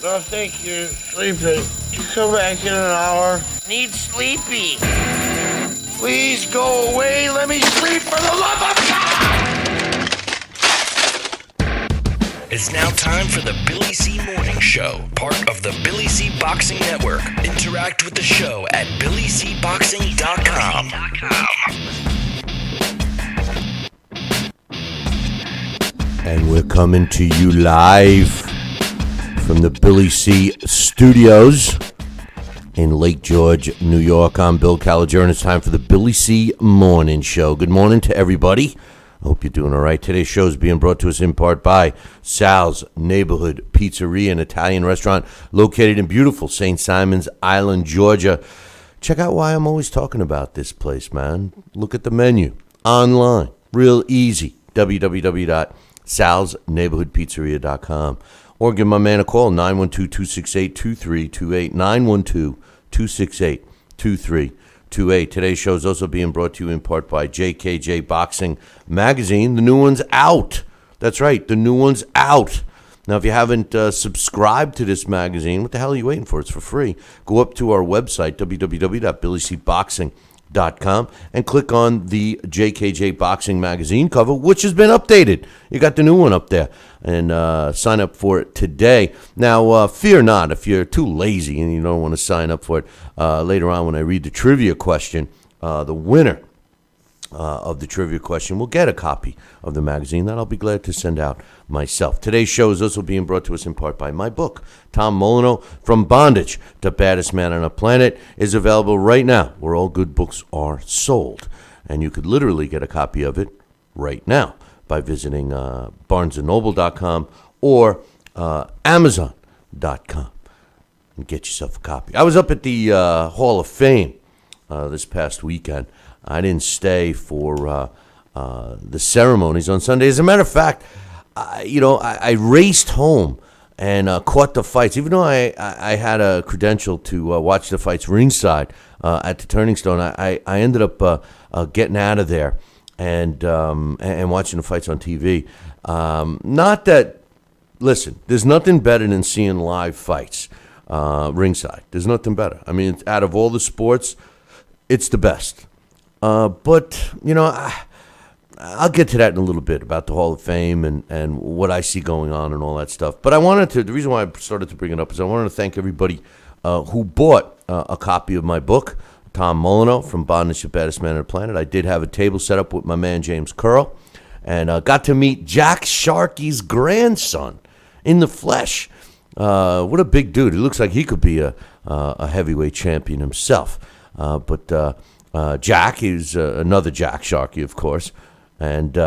No, thank you. Sleeping. You come back in an hour. Need sleepy. Please go away. Let me sleep for the love of God! It's now time for the Billy C. Morning Show, part of the Billy C. Boxing Network. Interact with the show at BillyCBoxing.com. And we're coming to you live from the Billy C. Studios in Lake George, New York. I'm Bill Caliger, and it's time for the Billy C. Morning Show. Good morning to everybody. I hope you're doing all right. Today's show is being brought to us in part by Sal's Neighborhood Pizzeria, an Italian restaurant located in beautiful St. Simons Island, Georgia. Check out why I'm always talking about this place, man. Look at the menu online. Real easy. www.salsneighborhoodpizzeria.com. Or give my man a call, 912-268-2328, 912-268-2328. Today's show is also being brought to you in part by JKJ Boxing Magazine. The new one's out. That's right, the new one's out. Now, if you haven't subscribed to this magazine, what the hell are you waiting for? It's for free. Go up to our website, www.billycboxing.com, and click on the JKJ Boxing Magazine cover, which has been updated. You got the new one up there, and sign up for it today. Now, fear not, if you're too lazy and you don't want to sign up for it, later on when I read the trivia question, the winner of the trivia question will get a copy of the magazine that I'll be glad to send out myself. Today's show is also being brought to us in part by my book, Tom Molina, From Bondage to Baddest Man on a Planet, is available right now where all good books are sold. And you could literally get a copy of it right now by visiting barnesandnoble.com or amazon.com and get yourself a copy. I was up at the Hall of Fame this past weekend. I didn't stay for the ceremonies on Sunday. As a matter of fact, I raced home and caught the fights. Even though I had a credential to watch the fights ringside at the Turning Stone, I ended up getting out of there and watching the fights on TV. Not that, listen, there's nothing better than seeing live fights ringside. There's nothing better. I mean, out of all the sports, it's the best. But, I'll get to that in a little bit about the Hall of Fame and what I see going on and all that stuff. But the reason why I started to bring it up is I wanted to thank everybody who bought a copy of my book, Tom Molina, From Bondage to Baddest Man on the Planet. I did have a table set up with my man James Curl and got to meet Jack Sharkey's grandson in the flesh. What a big dude. He looks like he could be a heavyweight champion himself. But Jack is another Jack Sharkey, of course, and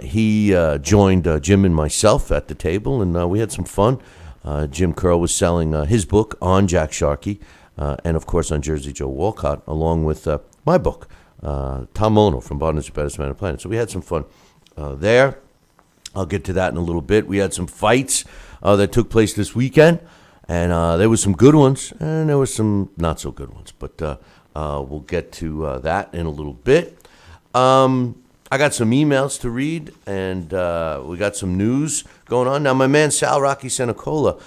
he joined Jim and myself at the table, and we had some fun. Jim Curl was selling his book on Jack Sharkey, and of course on Jersey Joe Walcott, along with my book, Tom Molina, From Bondage to Baddest Man on the Planet. So we had some fun there. I'll get to that in a little bit. We had some fights that took place this weekend, and there were some good ones, and there were some not so good ones, but we'll get to that in a little bit. I got some emails to read, and we got some news going on. Now, my man Sal Rocky Senecola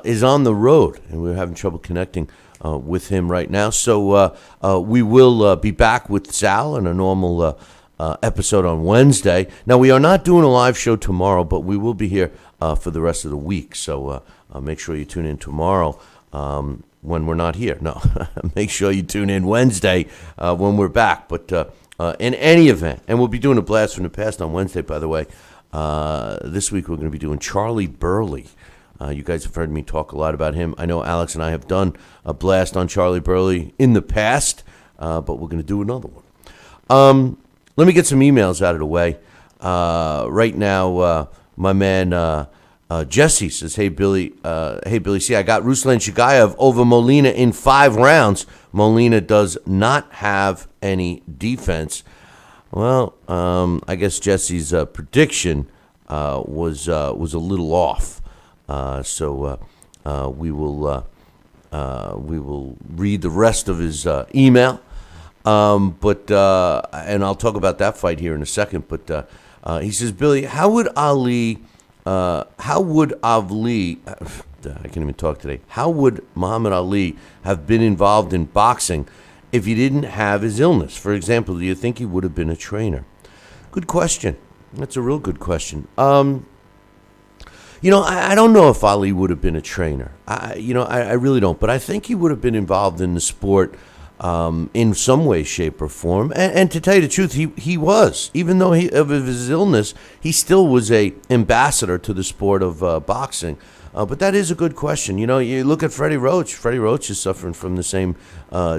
is on the road, and we're having trouble connecting with him right now. So we will be back with Sal in a normal episode on Wednesday. Now, we are not doing a live show tomorrow, but we will be here for the rest of the week. So make sure you tune in tomorrow. When we're not here. No, make sure you tune in Wednesday when we're back. But in any event, and we'll be doing a blast from the past on Wednesday, by the way. This week we're going to be doing Charlie Burley. You guys have heard me talk a lot about him. I know Alex and I have done a blast on Charlie Burley in the past, but we're going to do another one. Let me get some emails out of the way. Right now, my man Jesse says, hey, Billy, see, I got Ruslan Shagayev over Molina in 5 rounds. Molina does not have any defense. Well, I guess Jesse's prediction was a little off. So we will read the rest of his email. But I'll talk about that fight here in a second. But he says, Billy, how would Ali I can't even talk today. How would Muhammad Ali have been involved in boxing if he didn't have his illness? For example, do you think he would have been a trainer? Good question. That's a real good question. I don't know if Ali would have been a trainer. I really don't. But I think he would have been involved in the sport in some way, shape, or form. And to tell you the truth, he was. Even though of his illness, he still was a ambassador to the sport of boxing. But that is a good question. You look at Freddie Roach. Freddie Roach is suffering from the same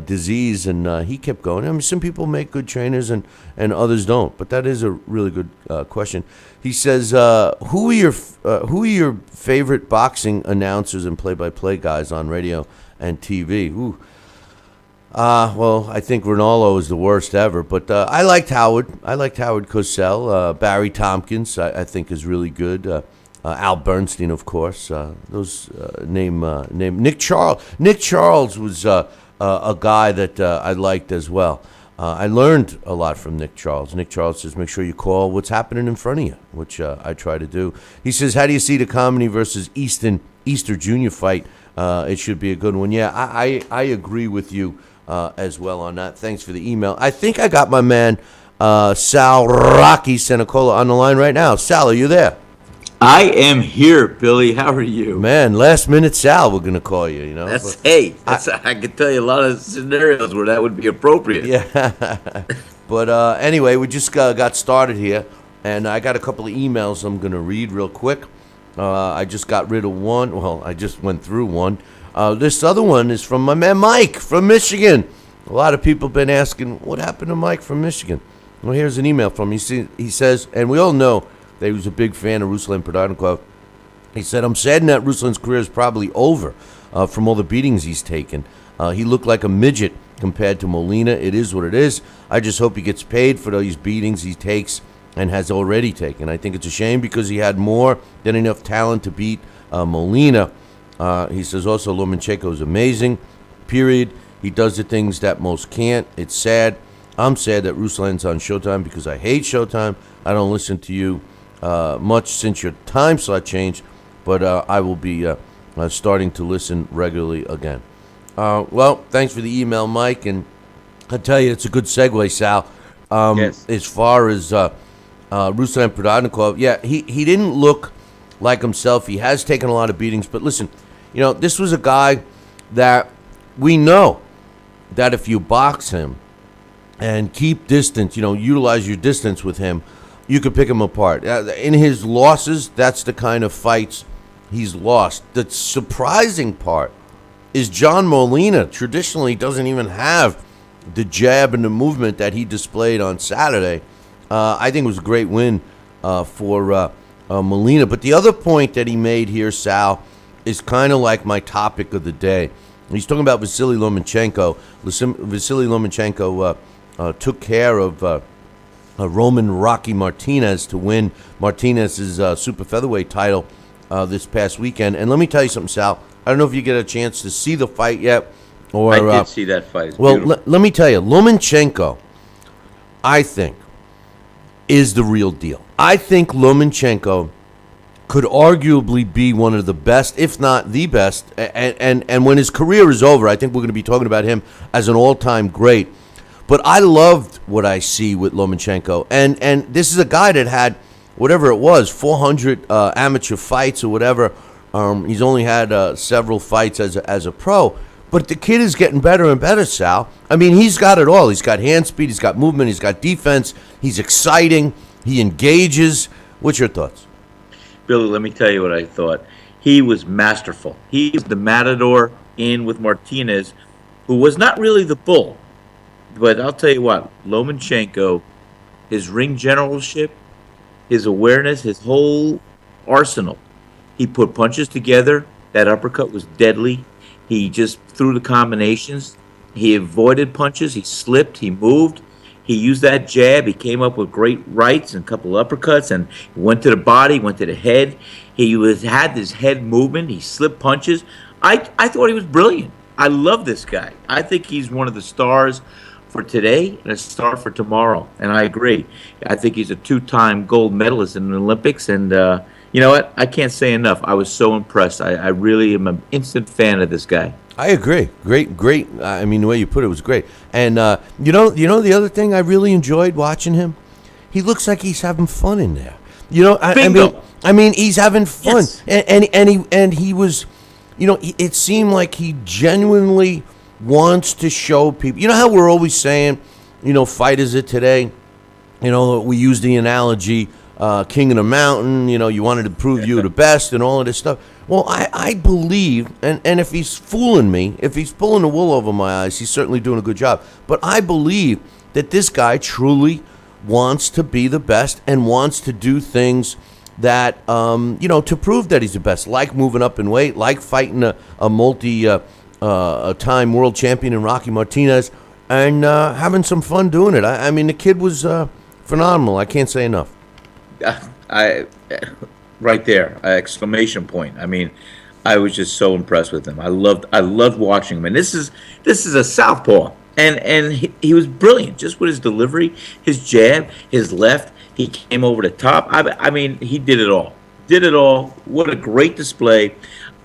disease, and he kept going. I mean, some people make good trainers, and others don't. But that is a really good question. He says, "Who are your favorite boxing announcers and play-by-play guys on radio and TV?" Ooh. Well, I think Ronaldo is the worst ever, but I liked Howard. I liked Howard Cosell. Barry Tompkins, I think, is really good. Al Bernstein, of course. Those name Nick Charles. Nick Charles was a guy that I liked as well. I learned a lot from Nick Charles. Nick Charles says, make sure you call what's happening in front of you, which I try to do. He says, how do you see the Comedy versus Easter Junior fight? It should be a good one. Yeah, I agree with you as well on that. Thanks for the email. I think I got my man Sal Rocky Senecola on the line right now. Sal, are you there? I am here, Billy. How are you? Man, last minute Sal, we're going to call you, I can tell you a lot of scenarios where that would be appropriate. Yeah. But anyway, we just got started here, and I got a couple of emails I'm going to read real quick. I just got rid of one. Well, I just went through one. This other one is from my man Mike from Michigan. A lot of people have been asking, what happened to Mike from Michigan? Well, here's an email from him. He says, and we all know that he was a big fan of Vasyl Lomachenko. He said, I'm saddened that Ruslan's career is probably over from all the beatings he's taken. He looked like a midget compared to Molina. It is what it is. I just hope he gets paid for those beatings he takes and has already taken. I think it's a shame because he had more than enough talent to beat Molina. He says also Lomachenko is amazing, period. He does the things that most can't. It's sad. I'm sad that Ruslan's on Showtime because I hate Showtime. I don't listen to you much since your time slot changed, but I will be starting to listen regularly again. Well, thanks for the email, Mike, and I'll tell you, it's a good segue, Sal. Yes. As far as Vasyl Provodnikov, yeah, he didn't look like himself. He has taken a lot of beatings, but listen, this was a guy that we know that if you box him and keep distance, utilize your distance with him, you could pick him apart. In his losses, that's the kind of fights he's lost. The surprising part is John Molina traditionally doesn't even have the jab and the movement that he displayed on Saturday. I think it was a great win for Molina. But the other point that he made here, Sal, is kind of like my topic of the day. He's talking about Vasyl Lomachenko. Vasyl Lomachenko took care of Roman Rocky Martinez to win Martinez's super featherweight title this past weekend. And let me tell you something, Sal. I don't know if you get a chance to see the fight yet. Or I did see that fight. It's well, let me tell you, Lomachenko, I think, is the real deal. I think Lomachenko could arguably be one of the best, if not the best. And when his career is over, I think we're going to be talking about him as an all-time great. But I loved what I see with Lomachenko. And this is a guy that had, whatever it was, 400 amateur fights or whatever. He's only had several fights as a pro. But the kid is getting better and better, Sal. I mean, he's got it all. He's got hand speed, he's got movement, he's got defense. He's exciting. He engages. What's your thoughts? Billy, let me tell you what I thought. He was masterful. He's the matador in with Martinez, who was not really the bull. But I'll tell you what, Lomachenko, his ring generalship, his awareness, his whole arsenal. He put punches together. That uppercut was deadly. He just threw the combinations. He avoided punches. He slipped. He moved. He used that jab. He came up with great rights and a couple uppercuts, and went to the body, went to the head. He had this head movement. He slipped punches. I thought he was brilliant. I love this guy. I think he's one of the stars for today and a star for tomorrow, and I agree. I think he's a two-time gold medalist in the Olympics, and You know what? I can't say enough. I was so impressed. I really am an instant fan of this guy. I agree. Great. I mean, the way you put it was great. And the other thing I really enjoyed watching him, he looks like he's having fun in there. Bingo. I mean, he's having fun, Yes. and he was, it seemed like he genuinely wants to show people. You know how we're always saying, fighters of today, we use the analogy, king of the mountain. You wanted to prove you the best and all of this stuff. Well, I believe, and if he's fooling me, if he's pulling the wool over my eyes, he's certainly doing a good job. But I believe that this guy truly wants to be the best and wants to do things that, to prove that he's the best, like moving up in weight, like fighting a multi-time world champion in Rocky Martinez, and having some fun doing it. I mean, the kid was phenomenal. I can't say enough. Right there, exclamation point. I mean, I was just so impressed with him. I loved watching him. And this is a southpaw, and he was brilliant just with his delivery, his jab, his left. He came over the top. I mean, he did it all. What a great display.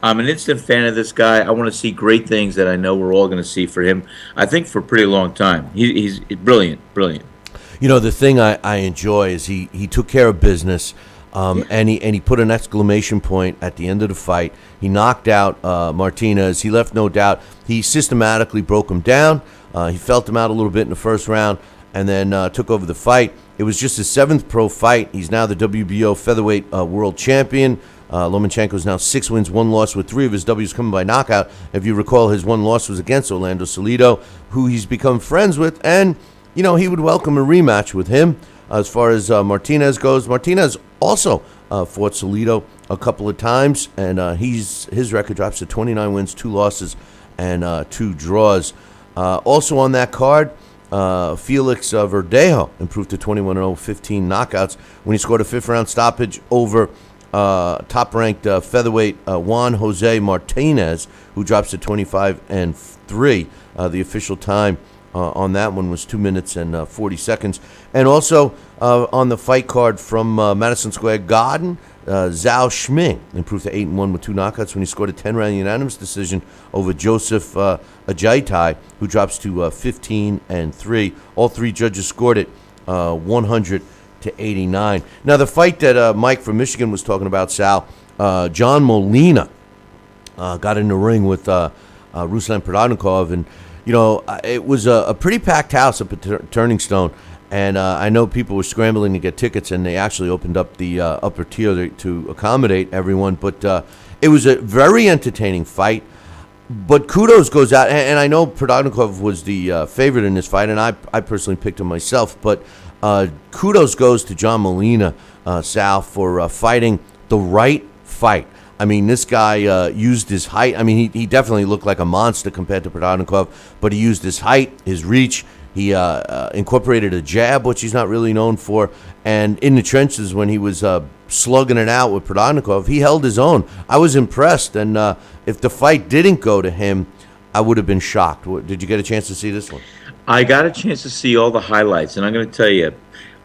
I'm an instant fan of this guy. I want to see great things that I know we're all going to see for him. I think for a pretty long time. He's brilliant. The thing I enjoy is he took care of business. And he put an exclamation point at the end of the fight. He knocked out Martinez. He left no doubt. He systematically broke him down. He felt him out a little bit in the first round, and then took over the fight. It was just his 7th pro fight. He's now the WBO featherweight world champion. Lomachenko is now 6 wins, 1 loss, with 3 of his W's coming by knockout. If you recall, his 1 loss was against Orlando Salido, who he's become friends with, and he would welcome a rematch with him. As far as Martinez goes, Martinez also fought Salido a couple of times, and his record drops to 29 wins, 2 losses, and 2 draws. Also on that card, Felix Verdejo improved to 21-0, 15 knockouts when he scored a 5th-round stoppage over top-ranked featherweight Juan Jose Martinez, who drops to 25-3. The official time on that one was 2 minutes and 40 seconds. And also on the fight card from Madison Square Garden, Zhao Schming improved to 8-1 with 2 knockouts when he scored a 10-round unanimous decision over Joseph Ajaitai, who drops to 15-3. All 3 judges scored it 100-89. Now, the fight that Mike from Michigan was talking about, Sal, John Molina got in the ring with Ruslan Provodnikov, and it was a pretty packed house up at Turning Stone, and I know people were scrambling to get tickets, and they actually opened up the upper tier to accommodate everyone. But it was a very entertaining fight. But kudos goes out, and I know Provodnikov was the favorite in this fight, and I personally picked him myself. But kudos goes to John Molina, Sal, for fighting the right fight. I mean, this guy used his height. I mean, he definitely looked like a monster compared to Provodnikov, but he used his height, his reach. He incorporated a jab, which he's not really known for. And in the trenches, when he was slugging it out with Provodnikov, he held his own. I was impressed. And if the fight didn't go to him, I would have been shocked. Did you get a chance to see this one? I got a chance to see all the highlights, and I'm going to tell you,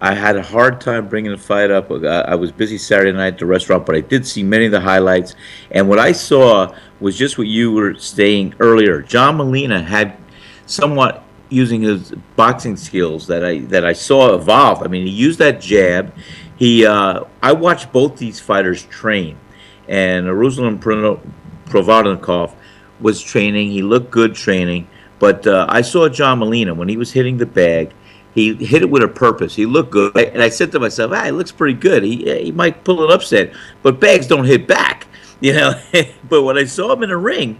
I had a hard time bringing the fight up. I was busy Saturday night at the restaurant, but I did see many of the highlights. And what I saw was just what you were saying earlier. John Molina had somewhat using his boxing skills that I saw evolve. I mean, he used that jab. I watched both these fighters train, and Ruslan Provodnikov was training. He looked good training, but I saw John Molina when he was hitting the bag. He hit it with a purpose. He looked good, and I said to myself, "He looks pretty good. He might pull an upset, but bags don't hit back, But when I saw him in the ring,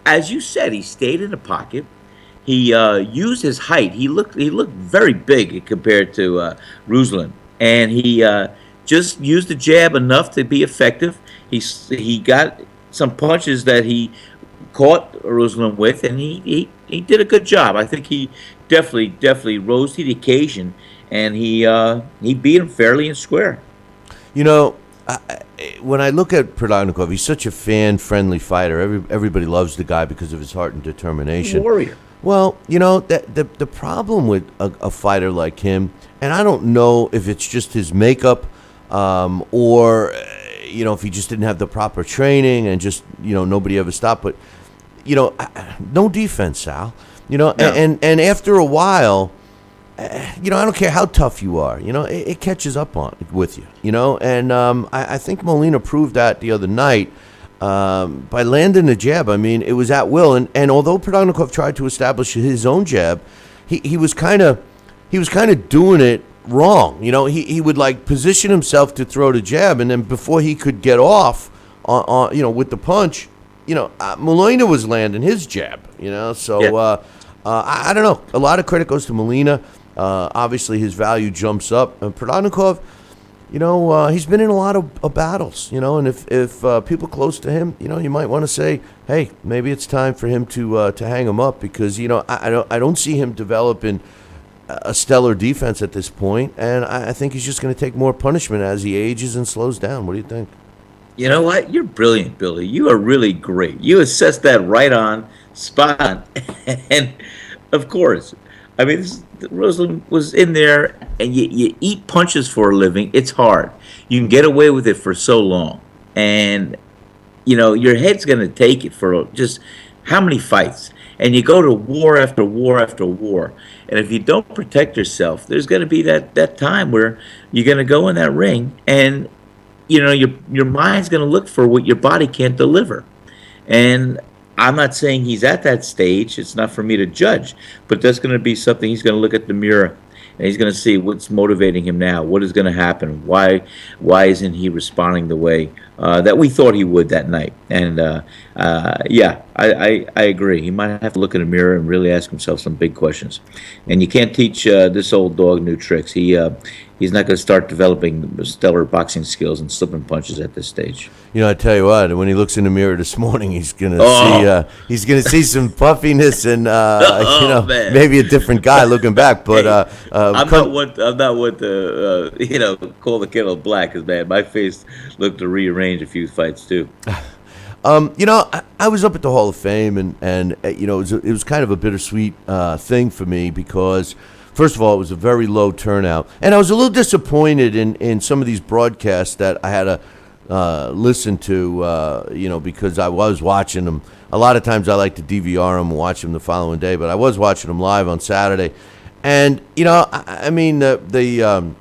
as you said, he stayed in the pocket. He used his height. He looked very big compared to Ruslan, and he just used the jab enough to be effective. He got some punches that he caught Ruslan with, and he did a good job. I think he definitely rose to the occasion, and he beat him fairly and square. When I look at Provodnikov, he's such a fan-friendly fighter. Everybody loves the guy because of his heart and determination. Warrior. Well, the problem with a fighter like him, and I don't know if it's just his makeup or if he just didn't have the proper training and just, nobody ever stopped. But, no defense, Sal. No. And after a while, I don't care how tough you are. It catches up with you. And I think Molina proved that the other night by landing the jab. I mean, it was at will. And although Provodnikov tried to establish his own jab, he was kind of doing it wrong. He would like position himself to throw the jab, and then before he could get off on with the punch, Molina was landing his jab. So Yeah. I don't know. A lot of credit goes to Molina. Obviously, his value jumps up. And Provodnikov, he's been in a lot of battles. And if people close to him, you might want to say, hey, maybe it's time for him to hang him up, because I don't see him developing a stellar defense at this point, and I think he's just going to take more punishment as he ages and slows down. What do you think? You know what? You're brilliant, Billy. You are really great. You assessed that right on, spot on. And, of course, I mean, Roseland was in there, and you eat punches for a living. It's hard. You can get away with it for so long. And, your head's going to take it for just how many fights? And you go to war after war after war. And if you don't protect yourself, there's going to be that time where you're going to go in that ring, and your mind's going to look for what your body can't deliver. And I'm not saying he's at that stage. It's not for me to judge. But that's going to be something he's going to look at the mirror, and he's going to see what's motivating him now. What is going to happen? Why isn't he responding the way that we thought he would that night? And I agree. He might have to look in the mirror and really ask himself some big questions. And you can't teach this old dog new tricks. He's not going to start developing stellar boxing skills and slipping punches at this stage. I tell you what. When he looks in the mirror this morning, he's going to see some puffiness and man. maybe a different guy looking back. But I'm not what to call the kettle black, because man, my face looked to rearrange a few fights too. I was up at the Hall of Fame, and it was kind of a bittersweet thing for me, because first of all, it was a very low turnout, and I was a little disappointed in some of these broadcasts that I had to listen to, because I was watching them. A lot of times I like to DVR them and watch them the following day, but I was watching them live on Saturday. And, I mean, the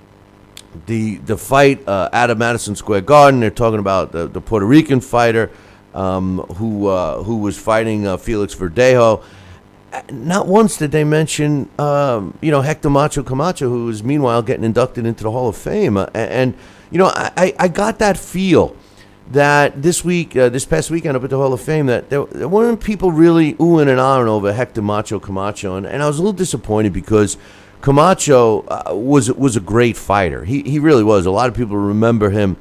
fight out of Madison Square Garden, they're talking about the Puerto Rican fighter who was fighting Felix Verdejo. Not once did they mention, Hector Macho Camacho, who is meanwhile getting inducted into the Hall of Fame. I got that feel that this past weekend up at the Hall of Fame, that there weren't people really oohing and ahhing over Hector Macho Camacho. And I was a little disappointed, because Camacho was a great fighter. He really was. A lot of people remember him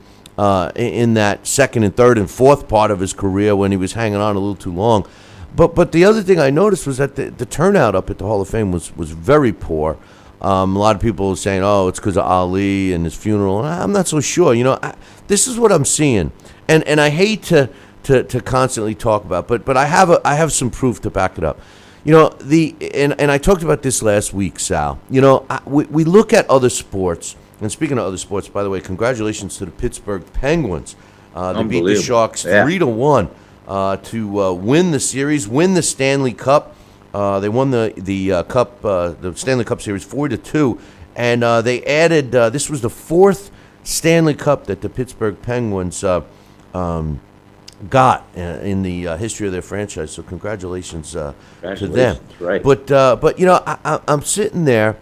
in that second and third and fourth part of his career when he was hanging on a little too long. But the other thing I noticed was that the turnout up at the Hall of Fame was very poor. A lot of people were saying, oh, it's because of Ali and his funeral. And I'm not so sure. This is what I'm seeing. And I hate to constantly talk about, but I have some proof to back it up. And I talked about this last week, Sal. We look at other sports. And speaking of other sports, by the way, congratulations to the Pittsburgh Penguins. They beat the Sharks 3-1 to win the series, win the Stanley Cup. They won the Cup, the Stanley Cup Series 4-2, and they added. This was the fourth Stanley Cup that the Pittsburgh Penguins got in the history of their franchise. So congratulations to them. Right. But I'm sitting there,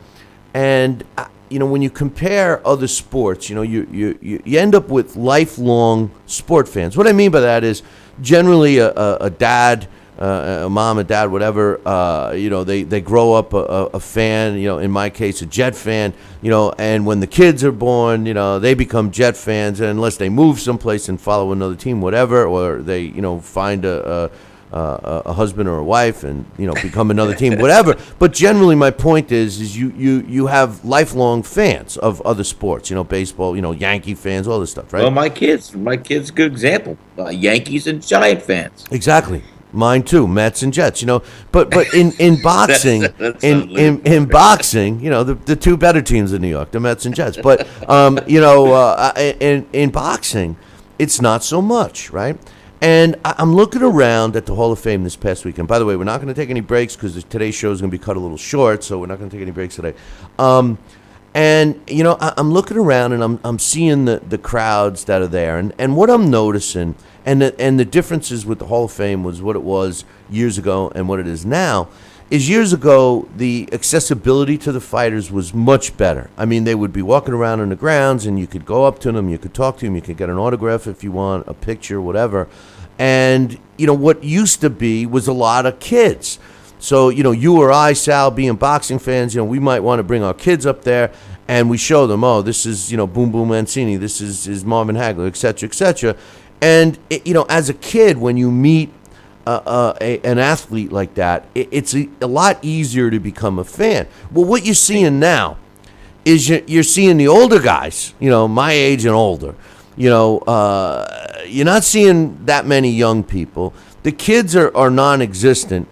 and when you compare other sports, you end up with lifelong sport fans. What I mean by that is generally a dad, a mom, a dad, whatever, they grow up a fan, in my case, a Jet fan, and when the kids are born, they become Jet fans, and unless they move someplace and follow another team, whatever, or they, find a husband or a wife and, become another team, whatever. But generally my point is you have lifelong fans of other sports, baseball, Yankee fans, all this stuff, right? Well, my kids, good example, Yankees and Giant fans. Exactly. Mine too, Mets and Jets, But in boxing, in boxing, the two better teams in New York, the Mets and Jets. But in boxing, it's not so much, right? And I'm looking around at the Hall of Fame this past weekend. By the way, we're not going to take any breaks because today's show is going to be cut a little short, so we're not going to take any breaks today. And, you know, I'm looking around and I'm seeing the crowds that are there. And what I'm noticing, and the differences with the Hall of Fame was what it was years ago and what it is now, is years ago, the accessibility to the fighters was much better. I mean, they would be walking around on the grounds, and you could go up to them, you could talk to them, you could get an autograph if you want, a picture, whatever. And, you know, what used to be was a lot of kids. So, you know, you or I, Sal, being boxing fans, you know, we might want to bring our kids up there, and we show them, oh, this is, you know, Boom Boom Mancini, this is Marvin Hagler, et cetera, et cetera. And, you know, as a kid, when you meet an athlete like that, it's a lot easier to become a fan. Well, what you're seeing now is you're seeing the older guys, you know, my age and older. You know, you're not seeing that many young people. The kids are non-existent.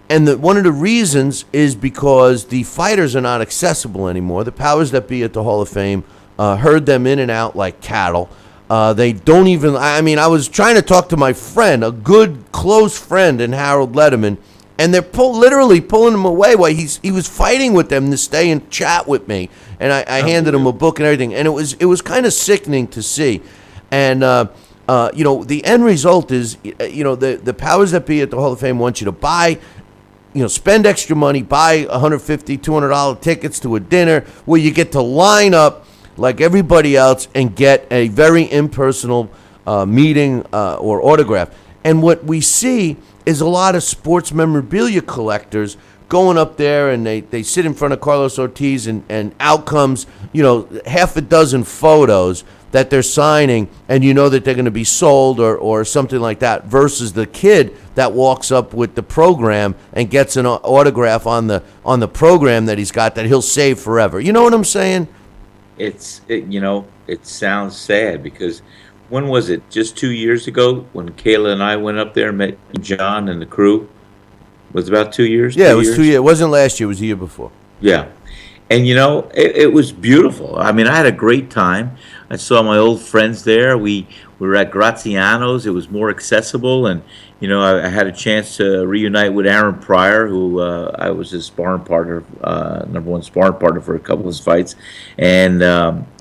And one of the reasons is because the fighters are not accessible anymore. The powers that be at the Hall of Fame herd them in and out like cattle. They don't even, I mean, I was trying to talk to my friend, a good, close friend in Harold Letterman, and they're literally pulling him away while he was fighting with them to stay and chat with me. And I handed him a book and everything. And it was kind of sickening to see. And, you know, the end result is, you know, the powers that be at the Hall of Fame want you to buy, you know, spend extra money, buy $150, $200 tickets to a dinner where you get to line up like everybody else and get a very impersonal meeting or autograph. And what we see is a lot of sports memorabilia collectors going up there, and they sit in front of Carlos Ortiz, and out comes, you know, half a dozen photos that they're signing, and you know that they're going to be sold or something like that, versus the kid that walks up with the program and gets an autograph on the program that he's got that he'll save forever. You know what I'm saying? You know, it sounds sad because when was it? Just 2 years ago when Kayla and I went up there and met John and the crew? Was it about 2 years? Yeah, it was 2 years. It wasn't last year. It was the year before. Yeah. And, you know, it was beautiful. I mean, I had a great time. I saw my old friends there. We were at Graziano's. It was more accessible. And, you know, I had a chance to reunite with Aaron Pryor, who I was his sparring partner, number one sparring partner for a couple of his fights. And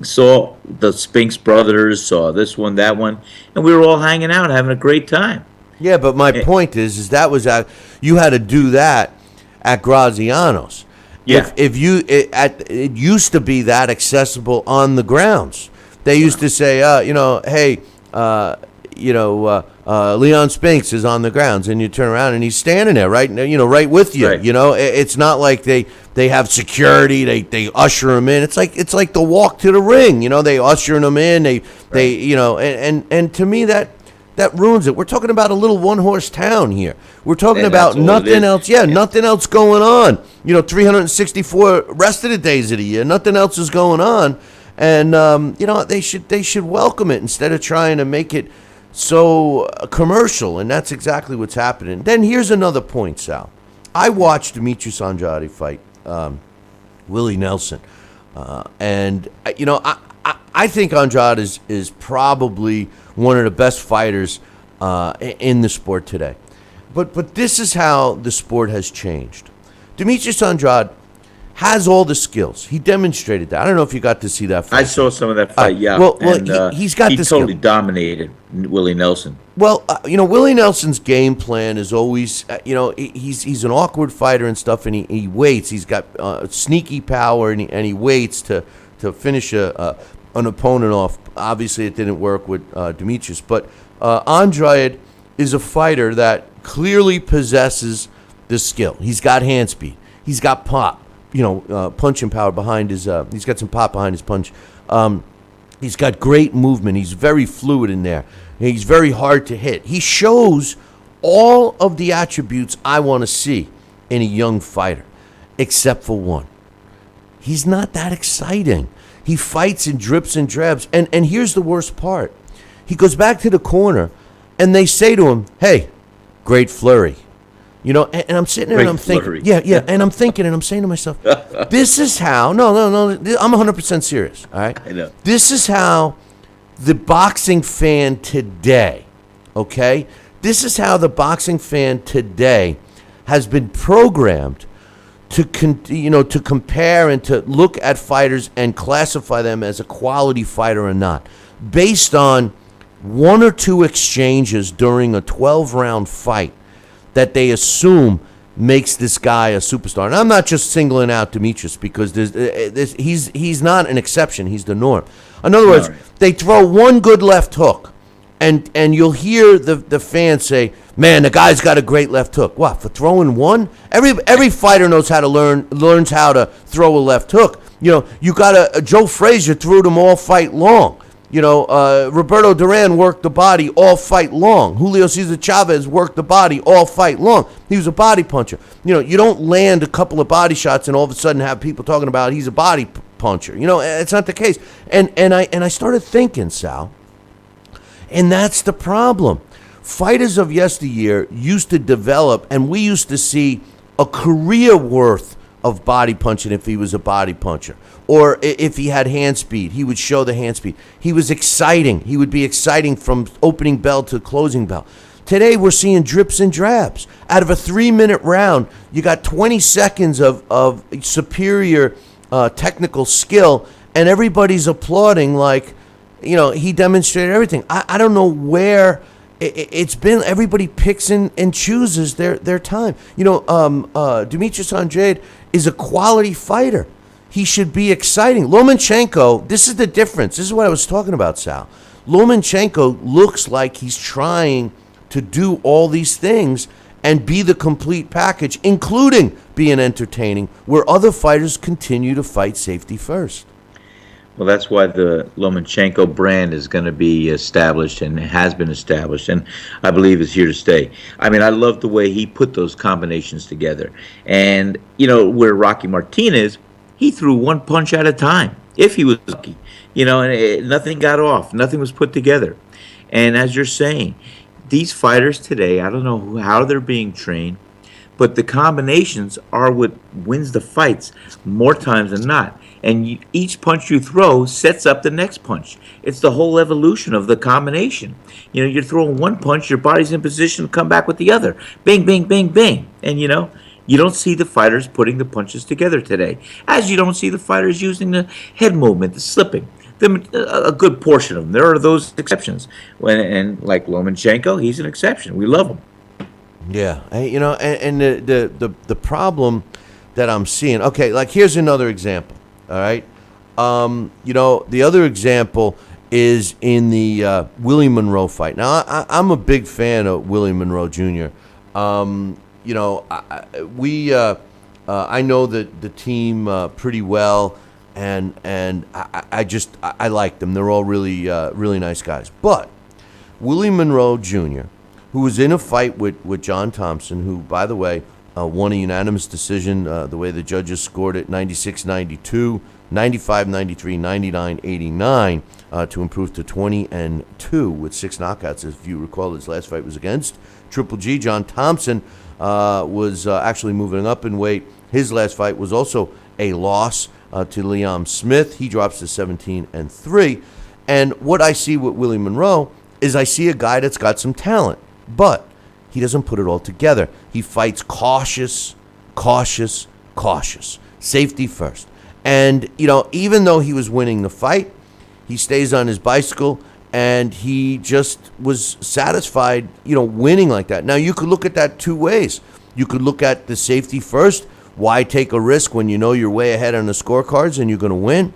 saw the Spinks brothers, saw this one, that one. And we were all hanging out, having a great time. Yeah, but my point is that was you had to do that at Graziano's. Yeah. If it used to be that accessible on the grounds. They used to say, you know, hey, Leon Spinks is on the grounds, and you turn around and he's standing there, right, you know, right with you. Right. You know, it's not like they have security. They usher him in. It's like the walk to the ring. You know, they ushering him in. They you know, and to me that ruins it. We're talking about a little one-horse town here. We're talking about nothing else. Yeah, nothing else going on. You know, 364 rest of the days of the year, nothing else is going on. And you know, they should welcome it instead of trying to make it so commercial. And that's exactly what's happening. Then here's another point, Sal. I watched Demetrius Andrade fight Willie Nelson, and you know, I think Andrade is probably one of the best fighters in the sport today. But this is how the sport has changed. Demetrius Andrade has all the skills. He demonstrated that. I don't know if you got to see that fight. I saw some of that fight, yeah. Well, he's got the skill. He totally dominated Willie Nelson. Well, you know, Willie Nelson's game plan is always, you know, he's an awkward fighter and stuff, and he waits. He's got sneaky power, and he waits to finish an opponent off. Obviously, it didn't work with Demetrius, but Andrade is a fighter that clearly possesses the skill. He's got hand speed. He's got pop. You know, punching power behind his. He's got some pop behind his punch. He's got great movement. He's very fluid in there. He's very hard to hit. He shows all of the attributes I want to see in a young fighter, except for one. He's not that exciting. He fights in drips and drabs. And here's the worst part. He goes back to the corner, and they say to him, hey, great flurry. You know, and I'm sitting there and I'm thinking, yeah, and I'm thinking and I'm saying to myself, this is how, no, I'm 100% serious, all right? I know. This is how the boxing fan today, okay? This is how the boxing fan today has been programmed to compare and to look at fighters and classify them as a quality fighter or not, based on one or two exchanges during a 12-round fight that they assume makes this guy a superstar. And I'm not just singling out Demetrius because he's not an exception. He's the norm. In other words, they throw one good left hook, and you'll hear the fans say, "Man, the guy's got a great left hook." What, for throwing one? Every fighter knows how to learns how to throw a left hook. You got Joe Frazier threw them all fight long. Roberto Duran worked the body all fight long. Julio Cesar Chavez worked the body all fight long. He was a body puncher. You don't land a couple of body shots and all of a sudden have people talking about he's a body puncher. It's not the case. And I started thinking, Sal, and that's the problem. Fighters of yesteryear used to develop, and we used to see a career worth of body punching if he was a body puncher. Or if he had hand speed, he would show the hand speed. He was exciting. He would be exciting from opening bell to closing bell. Today, we're seeing drips and drabs. Out of a 3-minute round, you got 20 seconds of superior technical skill, and everybody's applauding like, he demonstrated everything. I don't know where it's been. Everybody picks and chooses their time. Demetrius Andrade is a quality fighter. He should be exciting. Lomachenko, this is the difference. This is what I was talking about, Sal. Lomachenko looks like he's trying to do all these things and be the complete package, including being entertaining, where other fighters continue to fight safety first. Well, that's why the Lomachenko brand is going to be established and has been established, and I believe is here to stay. I mean, I love the way he put those combinations together. And, where Rocky Martinez, he threw one punch at a time, if he was lucky. And nothing got off. Nothing was put together. And as you're saying, these fighters today, I don't know how they're being trained, but the combinations are what wins the fights more times than not. And each punch you throw sets up the next punch. It's the whole evolution of the combination. You're throwing one punch, your body's in position to come back with the other. Bang, bang, bang, bang. And, you don't see the fighters putting the punches together today, as you don't see the fighters using the head movement, the slipping. A good portion of them. There are those exceptions. And like Lomachenko, he's an exception. We love him. Yeah, and the problem that I'm seeing. Okay, like here's another example. All right, the other example is in the Willie Monroe fight. Now, I'm a big fan of Willie Monroe Jr. I know the team pretty well, and I like them. They're all really nice guys. But Willie Monroe Jr., who was in a fight with John Thompson, who, by the way, won a unanimous decision, the way the judges scored it, 96-92, 95-93, 99-89, to improve to 20-2 with 6 knockouts. If you recall, his last fight was against Triple G. John Thompson was actually moving up in weight. His last fight was also a loss to Liam Smith. He drops to 17-3. And what I see with Willie Monroe is I see a guy that's got some talent, but he doesn't put it all together. He fights cautious, safety first. And, even though he was winning the fight, he stays on his bicycle, and he just was satisfied, winning like that. Now, you could look at that two ways. You could look at the safety first. Why take a risk when you know you're way ahead on the scorecards and you're going to win?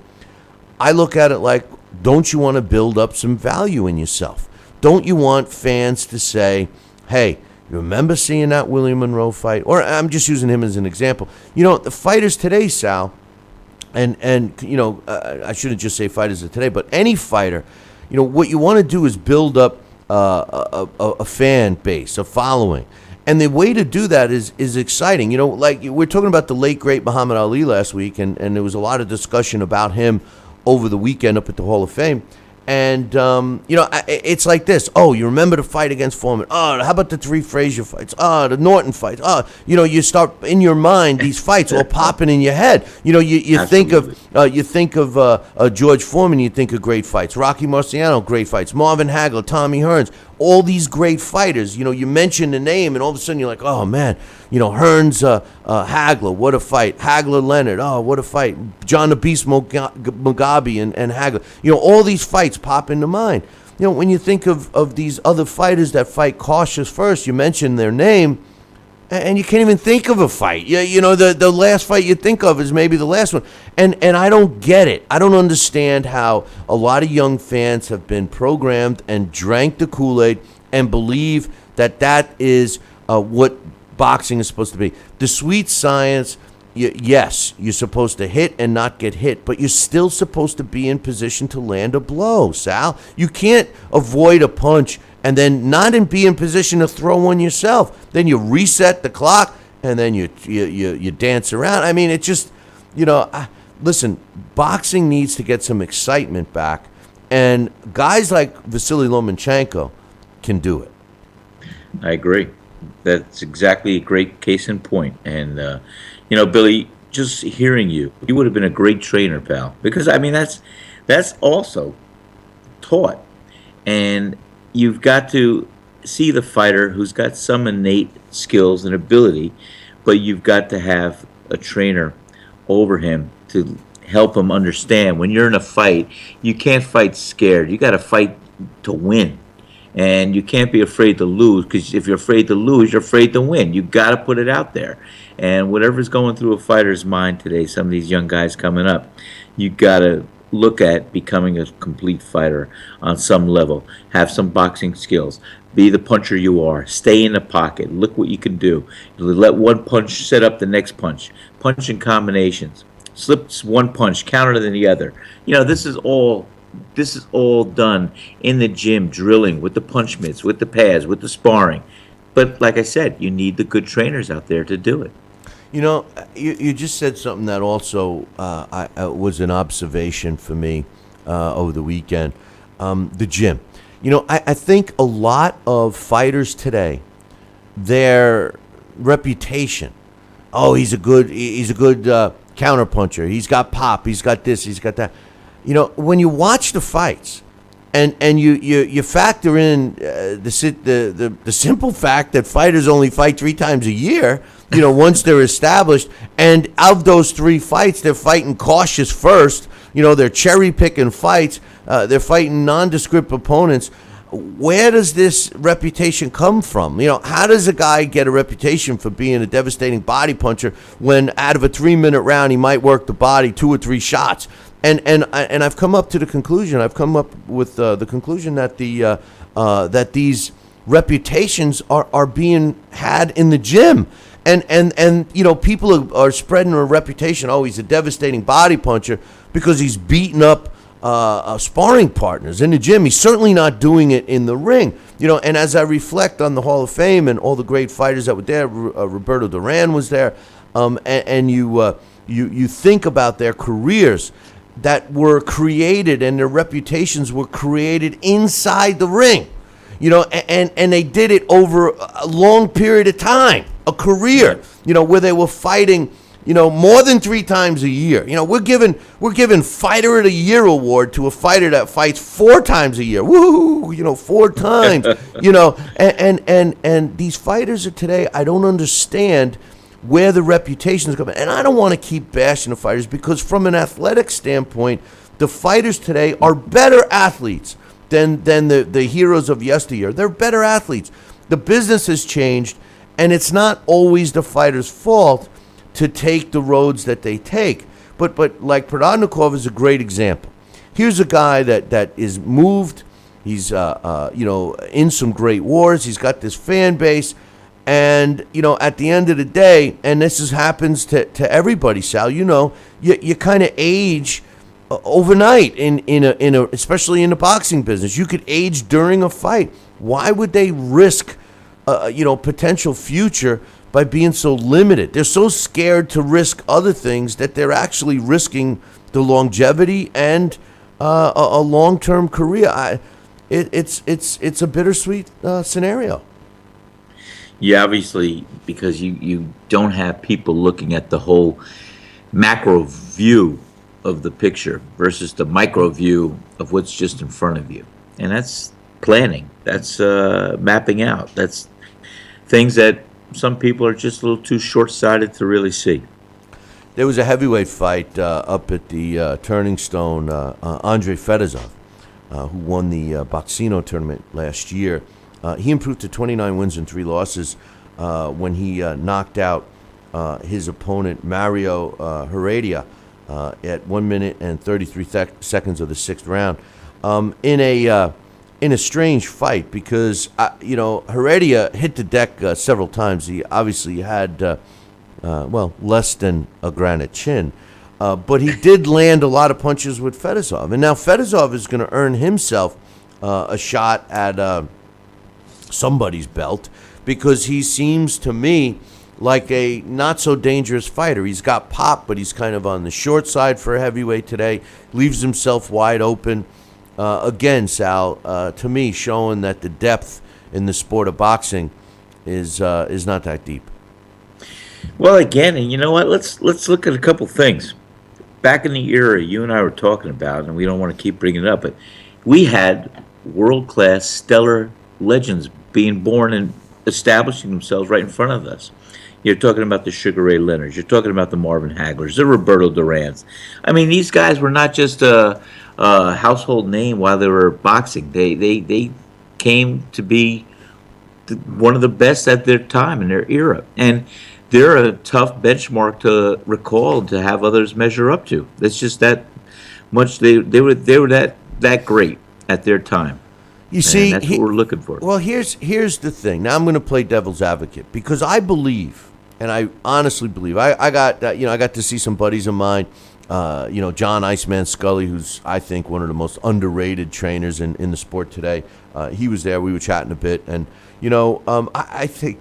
I look at it like, don't you want to build up some value in yourself? Don't you want fans to say, hey, you remember seeing that Willie Monroe fight? Or I'm just using him as an example. The fighters today, Sal, and I shouldn't just say fighters of today, but any fighter, what you want to do is build up a fan base, a following. And the way to do that is exciting. Like we're talking about the late, great Muhammad Ali last week, and there was a lot of discussion about him over the weekend up at the Hall of Fame. And, it's like this. Oh, you remember the fight against Foreman. Oh, how about the 3 Frazier fights? Oh, the Norton fights. Oh, you start in your mind, these fights all popping in your head. You think of You think of George Foreman, you think of great fights. Rocky Marciano, great fights. Marvin Hagler, Tommy Hearns, all these great fighters. You mention the name, and all of a sudden you're like, oh man, Hearns, Hagler, what a fight. Hagler Leonard, oh, what a fight. John the Beast Mugabe and Hagler. All these fights pop into mind. When you think of these other fighters that fight cautious first, you mention their name, and you can't even think of a fight. The last fight you think of is maybe the last one. And I don't get it. I don't understand how a lot of young fans have been programmed and drank the Kool-Aid and believe that is what boxing is supposed to be. The sweet science, yes, you're supposed to hit and not get hit, but you're still supposed to be in position to land a blow, Sal. You can't avoid a punch and then not be in position to throw one yourself. Then you reset the clock, and then you dance around. I mean, it just, listen, boxing needs to get some excitement back, and guys like Vasyl Lomachenko can do it. I agree. That's exactly a great case in point. And, Billy, just hearing you would have been a great trainer, pal. Because, I mean, that's also taught. And you've got to see the fighter who's got some innate skills and ability, but you've got to have a trainer over him to help him understand when you're in a fight, you can't fight scared. You got to fight to win. And you can't be afraid to lose, because if you're afraid to lose, you're afraid to win. You got to put it out there. And whatever's going through a fighter's mind today, some of these young guys coming up, you got to look at becoming a complete fighter on some level. Have some boxing skills. Be the puncher you are. Stay in the pocket. Look what you can do. Let one punch set up the next punch. Punch in combinations. Slips one punch, counter than the other. This is all done in the gym, drilling with the punch mitts, with the pads, with the sparring. But like I said, you need the good trainers out there to do it. You just said something that also was an observation for me over the weekend. The gym. I think a lot of fighters today, their reputation. Oh, he's a good counterpuncher. He's got pop. He's got this. He's got that. When you watch the fights, and you factor in the simple fact that fighters only fight 3 times a year. Once they're established, and of those 3 fights, they're fighting cautious first. They're cherry picking fights. They're fighting nondescript opponents. Where does this reputation come from? How does a guy get a reputation for being a devastating body puncher when out of a 3-minute round he might work the body 2 or 3 shots? And I've come up to the conclusion. I've come up with the conclusion that that these reputations are being had in the gym. And people are spreading a reputation. Oh, he's a devastating body puncher because he's beating up sparring partners in the gym. He's certainly not doing it in the ring. And as I reflect on the Hall of Fame and all the great fighters that were there, Roberto Duran was there, and you think about their careers that were created and their reputations were created inside the ring. And they did it over a long period of time, a career, where they were fighting, more than 3 times a year. We're giving Fighter of the Year award to a fighter that fights 4 times a year. Woo, 4 times, and these fighters of today, I don't understand where the reputation is coming. And I don't want to keep bashing the fighters, because from an athletic standpoint, the fighters today are better athletes than the heroes of yesteryear. They're better athletes. The business has changed, and it's not always the fighter's fault to take the roads that they take. But like Provodnikov is a great example. Here's a guy that is moved. He's in some great wars. He's got this fan base. And, at the end of the day, and this happens to everybody, Sal, you kind of age overnight especially in the boxing business. You could age during a fight. Why would they risk potential future by being so limited? They're so scared to risk other things that they're actually risking the longevity and a long-term career. It's a bittersweet scenario. Yeah, obviously, because you don't have people looking at the whole macro view of the picture versus the micro view of what's just in front of you. And that's planning. That's mapping out. That's things that some people are just a little too short-sighted to really see. There was a heavyweight fight up at the Turning Stone. Andre Fedosov, who won the Boxino tournament last year, he improved to 29 wins and 3 losses when he knocked out his opponent Mario Heredia at 1 minute and 33 seconds of the 6th round in a strange fight because Heredia hit the deck several times. He obviously had less than a granite chin, but he did land a lot of punches with Fedosov, and now Fedosov is going to earn himself a shot at somebody's belt because he seems to me like a not so dangerous fighter. He's got pop, but he's kind of on the short side for a heavyweight today. Leaves himself wide open. Again, Sal, to me, showing that the depth in the sport of boxing is not that deep. Well, again, and you know what? Let's look at a couple things. Back in the era you and I were talking about, and we don't want to keep bringing it up, but we had world-class, stellar legends being born and establishing themselves right in front of us. You're talking about the Sugar Ray Leonards. You're talking about the Marvin Haglers, the Roberto Durans. I mean, these guys were not just a household name while they were boxing. They came to be one of the best at their time in their era, and they're a tough benchmark to recall and to have others measure up to. It's just that much they were that great at their time. You see, and that's what we're looking for. Well, here's the thing. Now I'm going to play devil's advocate because I believe, and I honestly believe, I got to see some buddies of mine, John Iceman Scully, who's I think one of the most underrated trainers in the sport today. He was there. We were chatting a bit, and I think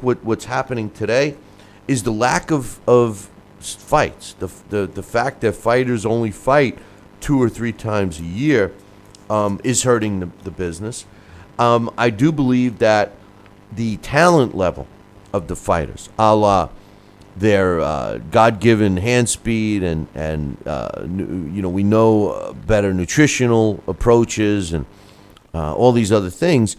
what's happening today is the lack of fights. The fact that fighters only fight 2 or 3 times a year is hurting the business. I do believe that the talent level of the fighters, a la their God-given hand speed and we know better nutritional approaches and all these other things,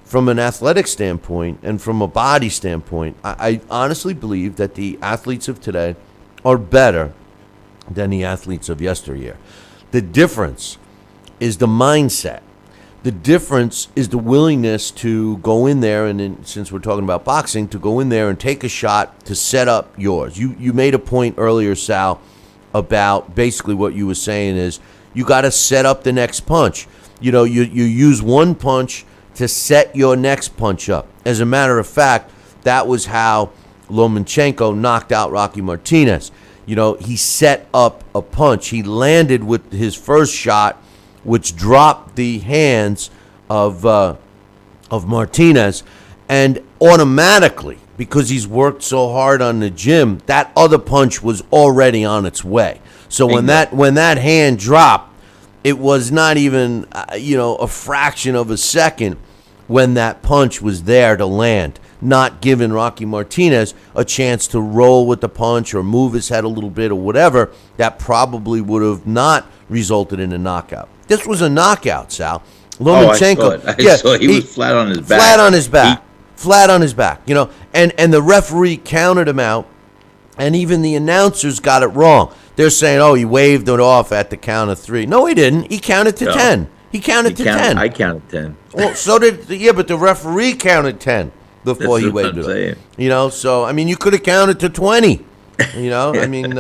from an athletic standpoint and from a body standpoint, I honestly believe that the athletes of today are better than the athletes of yesteryear. The difference is the mindset. The difference is the willingness to go in there, and since we're talking about boxing, to go in there and take a shot to set up yours. You made a point earlier, Sal, about basically what you were saying is you got to set up the next punch. You use one punch to set your next punch up. As a matter of fact, that was how Lomachenko knocked out Rocky Martinez. He set up a punch. He landed with his first shot, which dropped the hands of Martinez, and automatically, because he's worked so hard on the gym, that other punch was already on its way. So when that hand dropped, it was not even a fraction of a second when that punch was there to land, not giving Rocky Martinez a chance to roll with the punch or move his head a little bit or whatever. That probably would have not resulted in a knockout. This was a knockout, Sal. Lomachenko. I saw it. He was flat on his back. Flat on his back. And the referee counted him out, and even the announcers got it wrong. They're saying, he waved it off at the count of 3. No, he didn't. He counted to 10. He counted to 10. I counted 10. Well, so did but the referee counted 10 before he waved it off. So I mean, you could have counted to 20. I mean,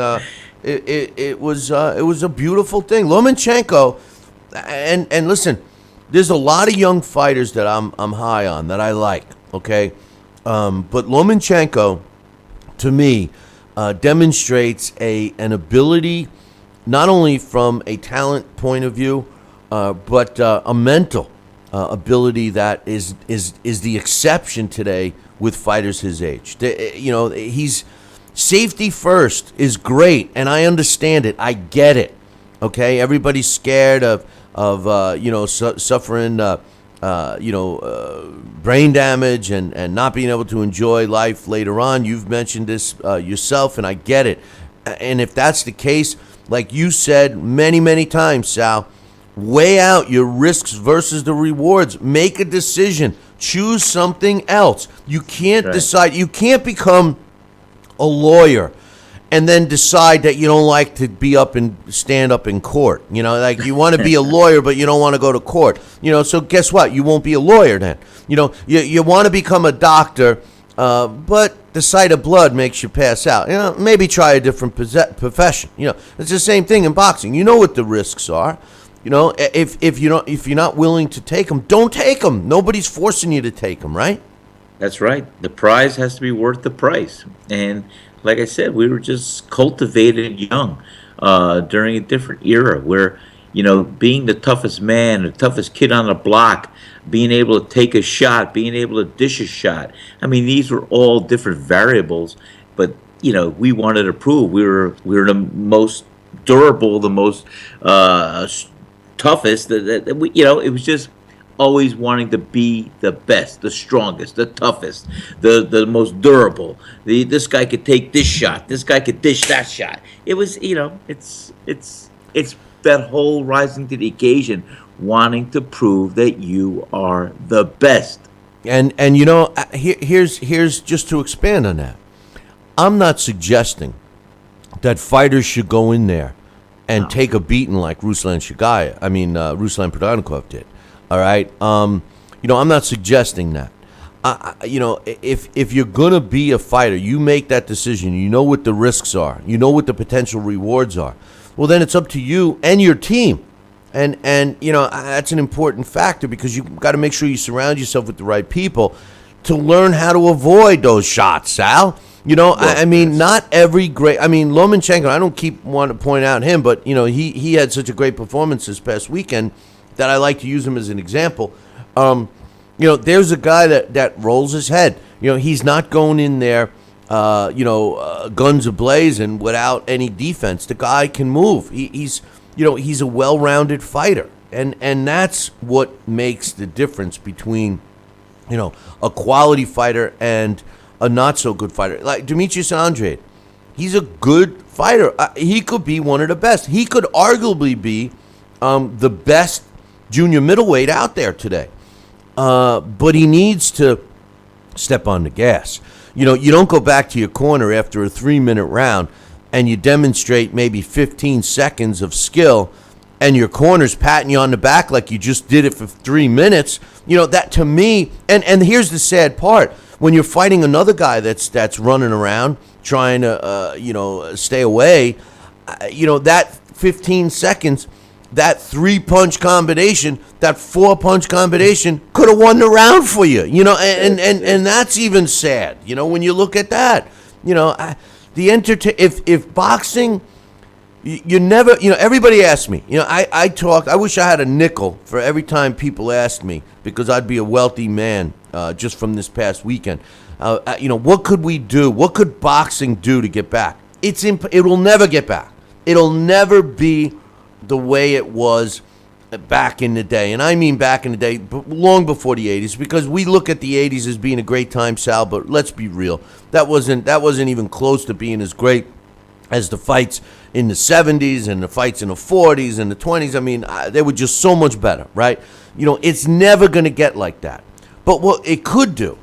it was a beautiful thing. Lomachenko, and listen, there's a lot of young fighters that I'm high on that I like. Okay, but Lomachenko, to me, demonstrates an ability, not only from a talent point of view, but a mental ability that is the exception today with fighters his age. He's safety first is great, and I understand it. I get it. Okay, everybody's scared of suffering brain damage and not being able to enjoy life later on. You've mentioned this yourself, and I get it. And if that's the case, like you said many, many times, Sal, weigh out your risks versus the rewards. Make a decision. Choose something else. You can't decide. You can't become a lawyer and then decide that you don't like to be up and stand up in court. You know, like you want to be a lawyer, but you don't want to go to court. You know, so guess what? You won't be a lawyer then. You know, you want to become a doctor, but the sight of blood makes you pass out. You know, maybe try a different profession. You know, it's the same thing in boxing. You know what the risks are. You know, if you're not willing to take them, don't take them. Nobody's forcing you to take them, right? That's right. The prize has to be worth the price. And like I said, we were just cultivated young during a different era where, you know, being the toughest man, the toughest kid on the block, being able to take a shot, being able to dish a shot. I mean, these were all different variables, but, you know, we wanted to prove we were the most durable, the most toughest. That we, you know, it was just always wanting to be the best, the strongest, the toughest, the most durable. This guy could take this shot. This guy could dish that shot. It was, you know, it's that whole rising to the occasion, wanting to prove that you are the best. And you know, here's just to expand on that. I'm not suggesting that fighters should go in there and take a beating like Ruslan Provodnikov did. All right. You know, I'm not suggesting that. You know, if you're gonna be a fighter, you make that decision. You know what the risks are. You know what the potential rewards are. Well, then it's up to you and your team. And you know, that's an important factor because you've got to make sure you surround yourself with the right people to learn how to avoid those shots, Sal. You know, I mean, not every great. I mean, Lomachenko. I don't keep wanting to point out him, but you know, he had such a great performance this past weekend that I like to use him as an example. You know, there's a guy that rolls his head. You know, he's not going in there, guns ablazing without any defense. The guy can move. He's a well-rounded fighter, and that's what makes the difference between, you know, a quality fighter and a not so good fighter. Like Demetrius Andrade, he's a good fighter. He could be one of the best. He could arguably be the best junior middleweight out there today. But he needs to step on the gas. You know, you don't go back to your corner after a 3-minute round and you demonstrate maybe 15 seconds of skill and your corner's patting you on the back like you just did it for 3 minutes. You know, that to me, and here's the sad part. When you're fighting another guy that's running around trying to, stay away, that 15 seconds, that 3-punch combination, that 4-punch combination could have won the round for you, you know, and that's even sad, you know, when you look at that, you know, if boxing, you never, you know, everybody asks me, you know, I wish I had a nickel for every time people asked me because I'd be a wealthy man just from this past weekend. You know, what could we do? What could boxing do to get back? It will never get back. It'll never be the way it was back in the day. And I mean back in the day, long before the 80s, because we look at the 80s as being a great time, Sal, but let's be real. That wasn't even close to being as great as the fights in the 70s and the fights in the 40s and the 20s. I mean, they were just so much better, right? You know, it's never going to get like that. But what it could do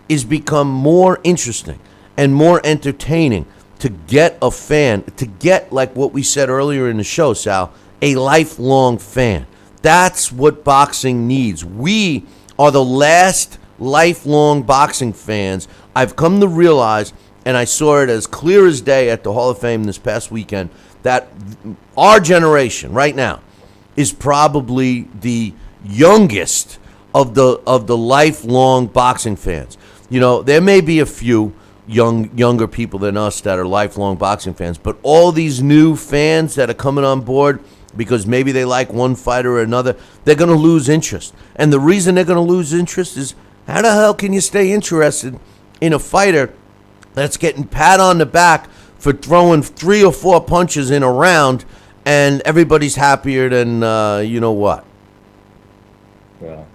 is become more interesting and more entertaining to get a fan, to get, like what we said earlier in the show, Sal, a lifelong fan. That's what boxing needs. We are the last lifelong boxing fans. I've come to realize, and I saw it as clear as day at the Hall of Fame this past weekend, that our generation right now is probably the youngest of the lifelong boxing fans. You know, there may be a few younger people than us that are lifelong boxing fans, but all these new fans that are coming on board because maybe they like one fighter or another, they're going to lose interest. And the reason they're going to lose interest is, how the hell can you stay interested in a fighter that's getting pat on the back for throwing 3 or 4 punches in a round and everybody's happier than you know what? Well,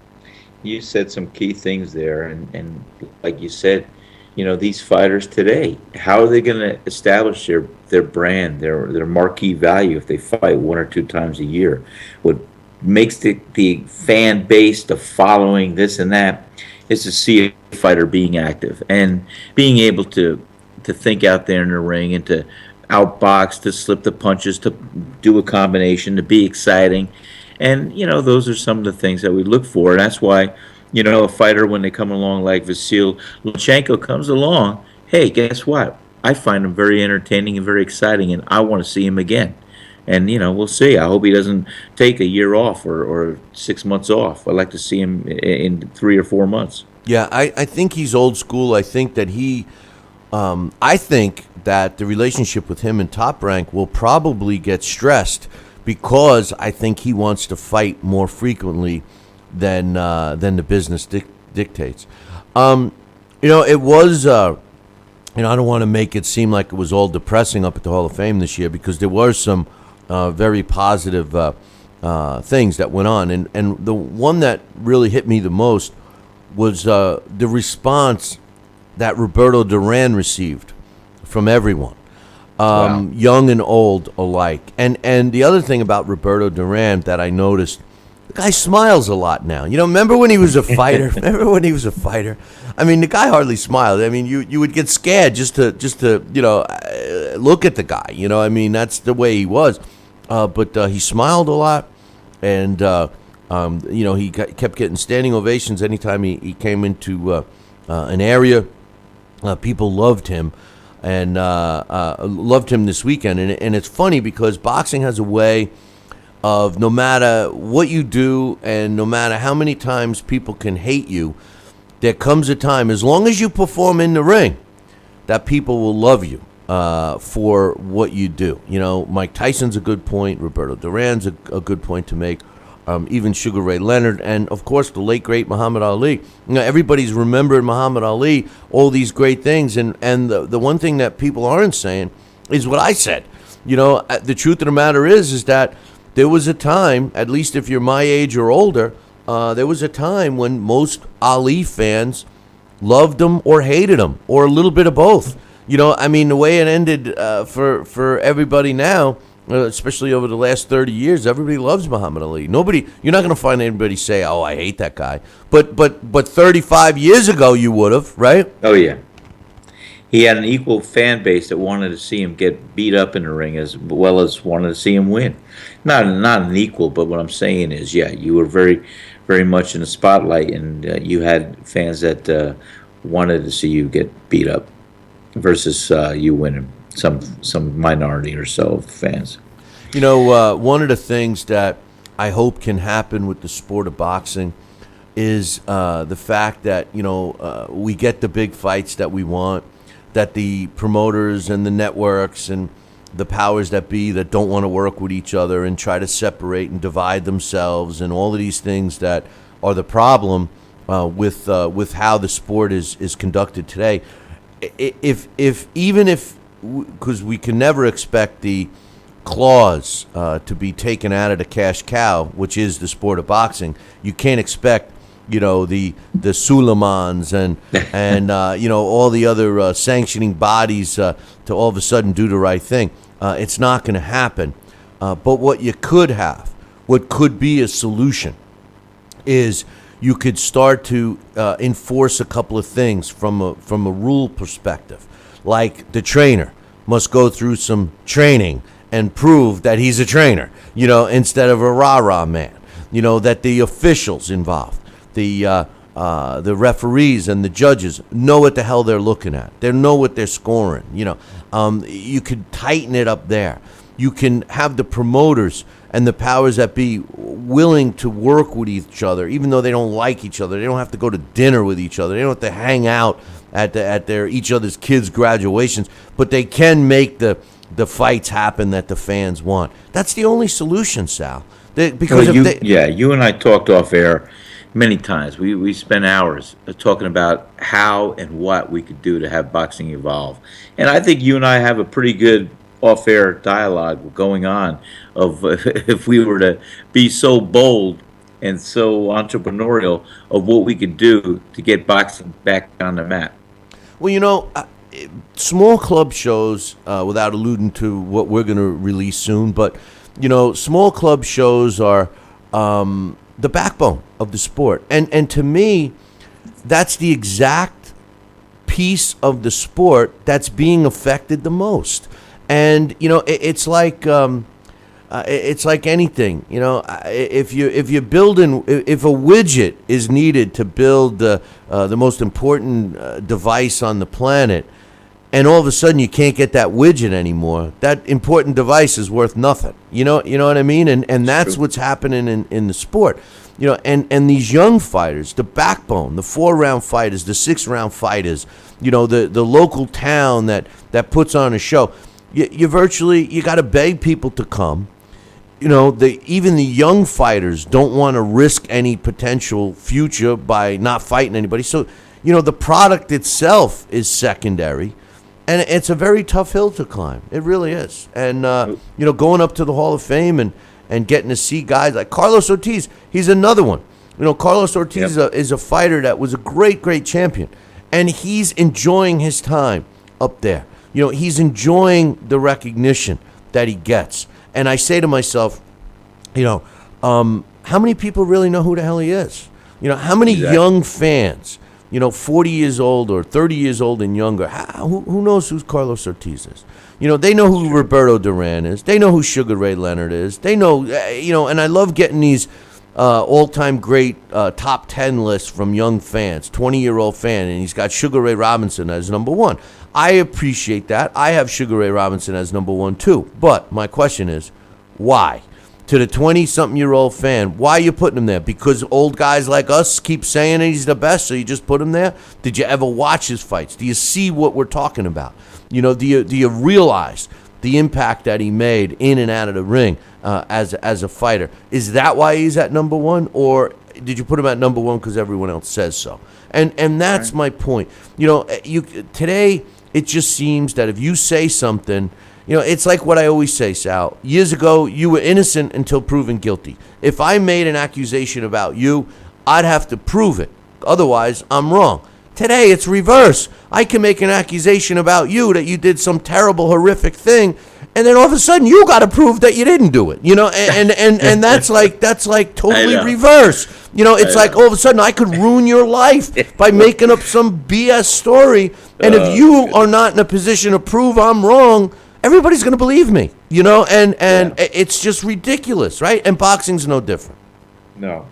you said some key things there, and like you said, you know, these fighters today, how are they going to establish their their brand, their marquee value if they fight one or two times a year. What makes the fan base, the following, this and that, is to see a fighter being active and being able to think out there in the ring and to outbox, to slip the punches, to do a combination, to be exciting. And, those are some of the things that we look for. And that's why, a fighter, when they come along like Vasyl Lomachenko comes along, hey, guess what? I find him very entertaining and very exciting, and I want to see him again. And, we'll see. I hope he doesn't take a year off or 6 months off. I'd like to see him in 3 or 4 months. Yeah, I think he's old school. I think that I think that the relationship with him and Top Rank will probably get stressed because I think he wants to fight more frequently than the business dictates. It was. I don't want to make it seem like it was all depressing up at the Hall of Fame this year because there were some very positive things that went on, and the one that really hit me the most was the response that Roberto Duran received from everyone, Wow. young and old alike. And the other thing about Roberto Duran that I noticed, the guy smiles a lot now. Remember when he was a fighter? I mean, the guy hardly smiled. I mean, you would get scared just to look at the guy. I mean, that's the way he was. But he smiled a lot, and he kept getting standing ovations anytime he came into an area. People loved him, and loved him this weekend. And it's funny because boxing has a way of, no matter what you do and no matter how many times people can hate you, there comes a time, as long as you perform in the ring, that people will love you for what you do. Mike Tyson's a good point. Roberto Duran's a good point to make. Even Sugar Ray Leonard, and of course the late great Muhammad Ali. Everybody's remembered Muhammad Ali, all these great things, and the one thing that people aren't saying is what I said. The truth of the matter is that there was a time, at least if you're my age or older, there was a time when most Ali fans loved him or hated him, or a little bit of both. I mean, the way it ended for everybody now, especially over the last 30 years, everybody loves Muhammad Ali. You're not going to find anybody say, "Oh, I hate that guy." But 35 years ago, you would have, right? Oh, yeah. He had an equal fan base that wanted to see him get beat up in the ring as well as wanted to see him win. Not an equal, but what I'm saying is, yeah, you were very, very much in the spotlight, and you had fans that wanted to see you get beat up versus you winning. Some minority or so of fans. One of the things that I hope can happen with the sport of boxing is the fact that we get the big fights that we want, that the promoters and the networks and the powers that be that don't want to work with each other and try to separate and divide themselves, and all of these things that are the problem with how the sport is conducted today. Because we can never expect the claws to be taken out of the cash cow, which is the sport of boxing. You can't expect, the Suleimans and all the other sanctioning bodies to all of a sudden do the right thing. It's not going to happen. But what you could have, what could be a solution, is you could start to enforce a couple of things from a rule perspective. Like the trainer must go through some training and prove that he's a trainer, instead of a rah-rah man. That the officials involved, the referees and the judges know what the hell they're looking at. They know what they're scoring. You could tighten it up there. You can have the promoters and the powers that be willing to work with each other, even though they don't like each other. They don't have to go to dinner with each other. They don't have to hang out at their each other's kids' graduations, but they can make the fights happen that the fans want. That's the only solution, Sal. Because you and I talked off air many times. We spent hours talking about how and what we could do to have boxing evolve, and I think you and I have a pretty good off-air dialogue going on of if we were to be so bold and so entrepreneurial of what we could do to get boxing back on the map. Well, small club shows, without alluding to what we're going to release soon, but small club shows are the backbone of the sport, and to me, that's the exact piece of the sport that's being affected the most. And it's like anything. If you're building, if a widget is needed to build the most important device on the planet, and all of a sudden you can't get that widget anymore, that important device is worth nothing. You know what I mean? And that's what's happening in the sport. And these young fighters, the backbone, the 4-round fighters, the 6-round fighters, the local town that puts on a show. You got to beg people to come. Even the young fighters don't want to risk any potential future by not fighting anybody. So, the product itself is secondary, and it's a very tough hill to climb. It really is. And, going up to the Hall of Fame and getting to see guys like Carlos Ortiz, he's another one. Carlos Ortiz is a fighter that was a great, great champion, and he's enjoying his time up there. He's enjoying the recognition that he gets. And I say to myself, how many people really know who the hell he is? How many young fans, 40 years old or 30 years old and younger, who knows who Carlos Ortiz is? They know who Roberto Duran is. They know who Sugar Ray Leonard is. They know, and I love getting these all-time great top 10 lists from young fans, 20-year-old fan, and he's got Sugar Ray Robinson as number one. I appreciate that. I have Sugar Ray Robinson as number one, too. But my question is, why? To the 20-something-year-old fan, why are you putting him there? Because old guys like us keep saying he's the best, so you just put him there? Did you ever watch his fights? Do you see what we're talking about? Do you realize the impact that he made in and out of the ring as a fighter? Is that why he's at number one, or did you put him at number one because everyone else says so? And that's my point. Today it just seems that if you say something, it's like what I always say, Sal. Years ago, you were innocent until proven guilty. If I made an accusation about you, I'd have to prove it. Otherwise, I'm wrong. Today, it's reverse. I can make an accusation about you that you did some terrible, horrific thing, and then all of a sudden, you got to prove that you didn't do it. And that's like totally reverse. It's like all of a sudden I could ruin your life by making up some BS story, and if you are not in a position to prove I'm wrong, everybody's going to believe me. It's just ridiculous, right? And boxing's no different. No.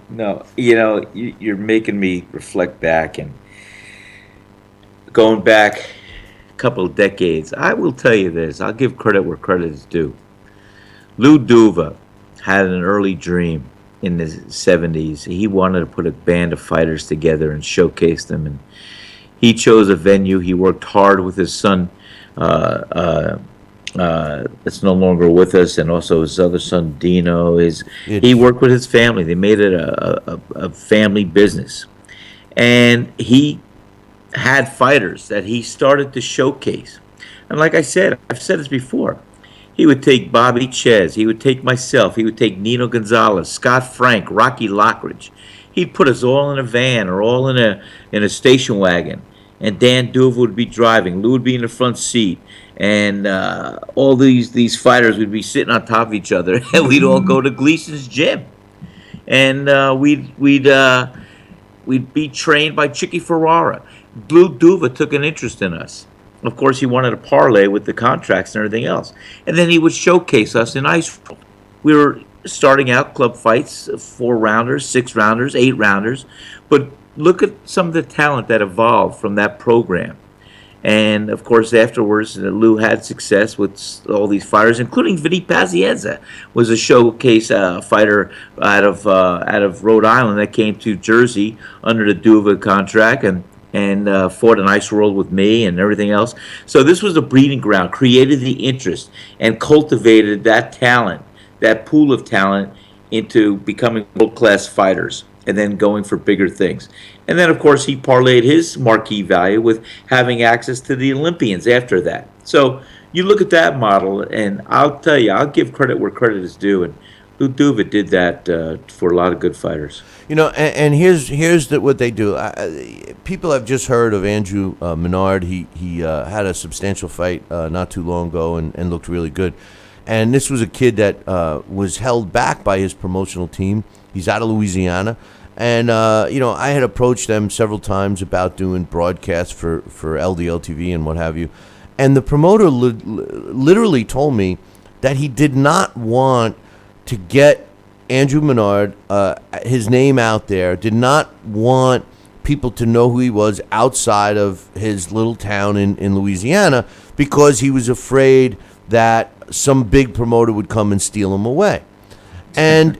You're making me reflect back and going back a couple of decades. I will tell you this. I'll give credit where credit is due. Lou Duva had an early dream in the 70s. He wanted to put a band of fighters together and showcase them. And he chose a venue. He worked hard with his son, that's no longer with us, and also his other son, Dino. He worked with his family. They made it a family business. And he had fighters that he started to showcase. And like I said, I've said this before, he would take Bobby Ches, he would take myself, he would take Nino Gonzalez, Scott Frank, Rocky Lockridge. He'd put us all in a van or all in a station wagon, and Dan Duva would be driving, Lou would be in the front seat, and all these fighters would be sitting on top of each other, and we'd all go to Gleason's gym, and we'd be trained by Chicky Ferrara. Lou Duva took an interest in us. Of course, he wanted to parlay with the contracts and everything else. And then he would showcase us in ice world. We were starting out club fights, 4-rounders, 6-rounders, 8-rounders. But look at some of the talent that evolved from that program. And, of course, afterwards, Lou had success with all these fighters, including Vinny Pazienza, was a showcase fighter out of Rhode Island that came to Jersey under the Duva contract and fought an ice world with me and everything else. So this was a breeding ground, created the interest, and cultivated that talent, that pool of talent, into becoming world-class fighters and then going for bigger things. And then, of course, he parlayed his marquee value with having access to the Olympians after that. So you look at that model, and I'll tell you, I'll give credit where credit is due. And Duva did that for a lot of good fighters. And here's what they do. People have just heard of Andrew Menard. He had a substantial fight not too long ago and looked really good. And this was a kid that was held back by his promotional team. He's out of Louisiana. And, I had approached them several times about doing broadcasts for LDL TV and what have you. And the promoter literally told me that he did not want to get Andrew Menard, his name out there, did not want people to know who he was outside of his little town in Louisiana because he was afraid that some big promoter would come and steal him away. And,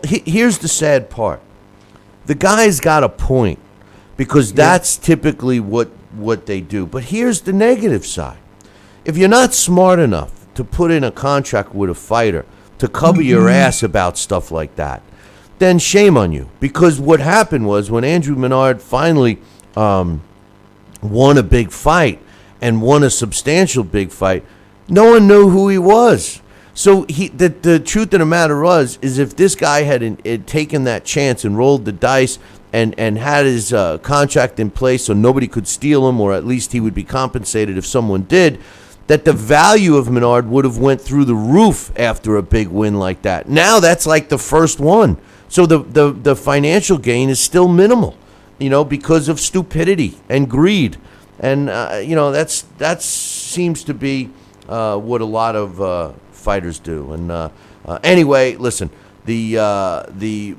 here's the sad part. The guy's got a point because that's typically what they do. But here's the negative side. If you're not smart enough to put in a contract with a fighter to cover your ass about stuff like that, then shame on you. Because what happened was when Andrew Menard finally won a big fight and won a substantial big fight, no one knew who he was. So the truth of the matter is if this guy had taken that chance and rolled the dice and had his contract in place so nobody could steal him, or at least he would be compensated if someone did, that the value of Menard would have went through the roof after a big win like that. Now that's like the first one. So the financial gain is still minimal, because of stupidity and greed. And, that seems to be what a lot of fighters do. And anyway, listen, the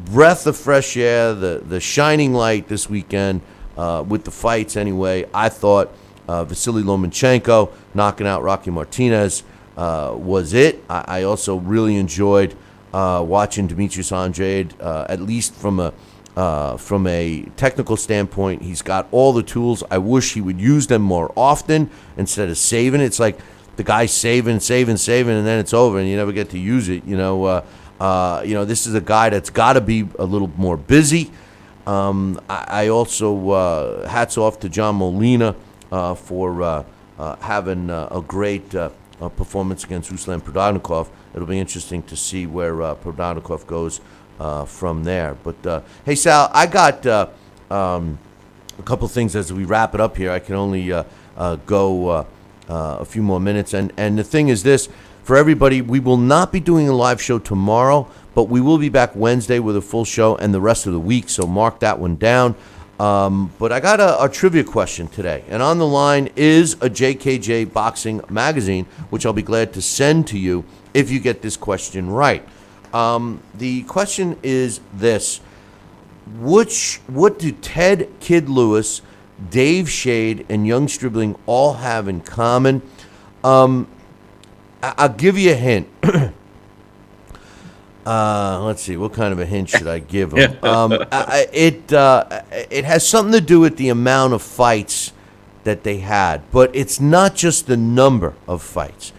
breath of fresh air, the shining light this weekend with the fights anyway, I thought Vasyl Lomachenko knocking out Rocky Martinez was it. I also really enjoyed watching Demetrius Andrade, at least from a technical standpoint. He's got all the tools. I wish he would use them more often instead of saving. It's like the guy's saving, and then it's over, and you never get to use it. This is a guy that's got to be a little more busy. I also hats off to John Molina for having a great performance against Ruslan Provodnikov. It'll be interesting to see where Provodnikov goes from there. But hey, Sal, I got a couple things as we wrap it up here. I can only go a few more minutes. And the thing is this, for everybody, we will not be doing a live show tomorrow, but we will be back Wednesday with a full show and the rest of the week, so mark that one down. But I got a trivia question today, and on the line is a JKJ Boxing magazine, which I'll be glad to send to you if you get this question right. The question is this. What do Ted Kid Lewis, Dave Shade, and Young Stribling all have in common? I'll give you a hint. Let's see. What kind of a hint should I give him? It has something to do with the amount of fights that they had, but it's not just the number of fights.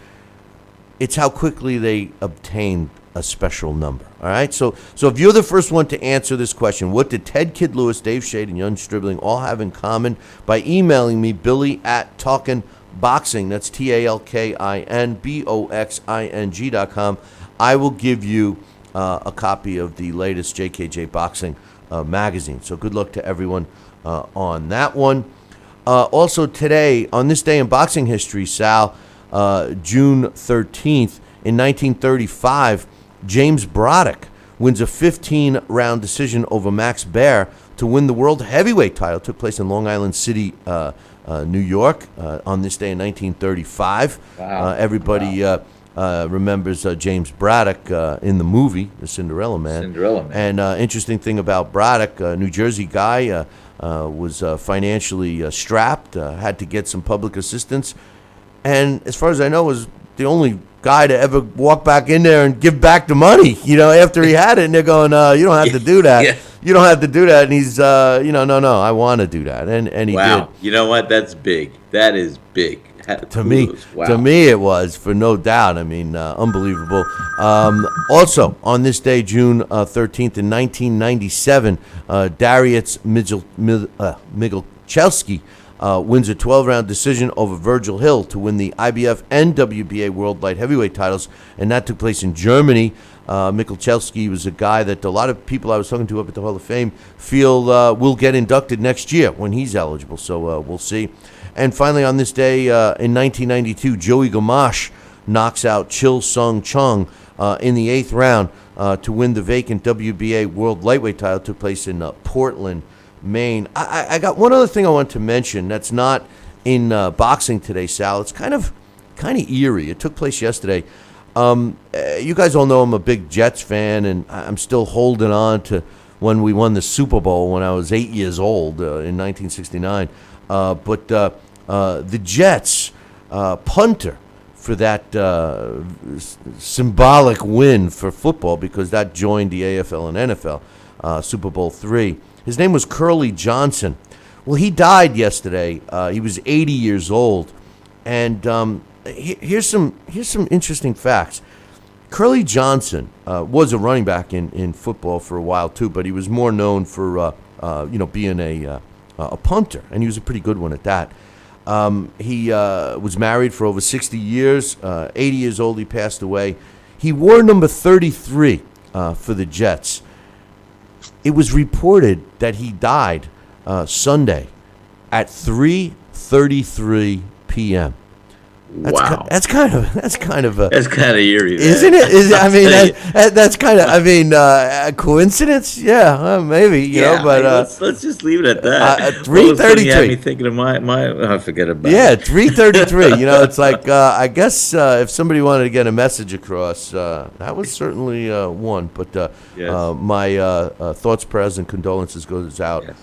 It's how quickly they obtained a special number. All right. So if you're the first one to answer this question, what did Ted Kid Lewis, Dave Shade, and Young Stribling all have in common? By emailing me, Billy@TalkinBoxing. That's TalkinBoxing.com. I will give you a copy of the latest JKJ Boxing magazine. So good luck to everyone on that one. Also today, on this day in boxing history, Sal, June 13th, in 1935, James Braddock wins a 15-round decision over Max Baer to win the world heavyweight title. It took place in Long Island City, New York, on this day in 1935. Wow. Everybody remembers James Braddock in the movie, The Cinderella Man. And interesting thing about Braddock, New Jersey guy, was financially strapped, had to get some public assistance, and as far as I know, was the only guy to ever walk back in there and give back the money, after he had it. And they're going, you don't have to do that. Yeah. You don't have to do that. And he's, no, I want to do that. And he did. You know what? That's big. That is big. To me, it was, for no doubt. I mean, unbelievable. Also, on this day, June 13th, in 1997, Darius Mighalchevsky wins a 12-round decision over Virgil Hill to win the IBF and WBA World Light Heavyweight titles, and that took place in Germany. Michalczewski was a guy that a lot of people I was talking to up at the Hall of Fame feel will get inducted next year when he's eligible, so we'll see. And finally, on this day in 1992, Joey Gamache knocks out Chil Sung Chung in the 8th round to win the vacant WBA World Lightweight title. Took place in Portland, Maine. I got one other thing I want to mention that's not in boxing today, Sal. It's kind of eerie. It took place yesterday. You guys all know I'm a big Jets fan, and I'm still holding on to when we won the Super Bowl when I was 8 years old in 1969. But the Jets punter for that symbolic win for football, because that joined the AFL and NFL, Super Bowl III. His name was Curly Johnson. Well, he died yesterday. He was 80 years old. And here's some interesting facts. Curly Johnson was a running back in football for a while too, but he was more known for being a punter, and he was a pretty good one at that. He was married for over 60 years. 80 years old, he passed away. He wore number 33 for the Jets. It was reported that he died Sunday at 3:33 p.m. Wow. That's kind of eerie, isn't it? I mean, that's kind of. I mean, a coincidence? Yeah, maybe. You know, but let's just leave it at that. 3:33. You had me thinking of my. I forget about. Yeah, 3:33. You know, it's like I guess if somebody wanted to get a message across, that was certainly one. But Yes. my thoughts, prayers, and condolences goes out Yes.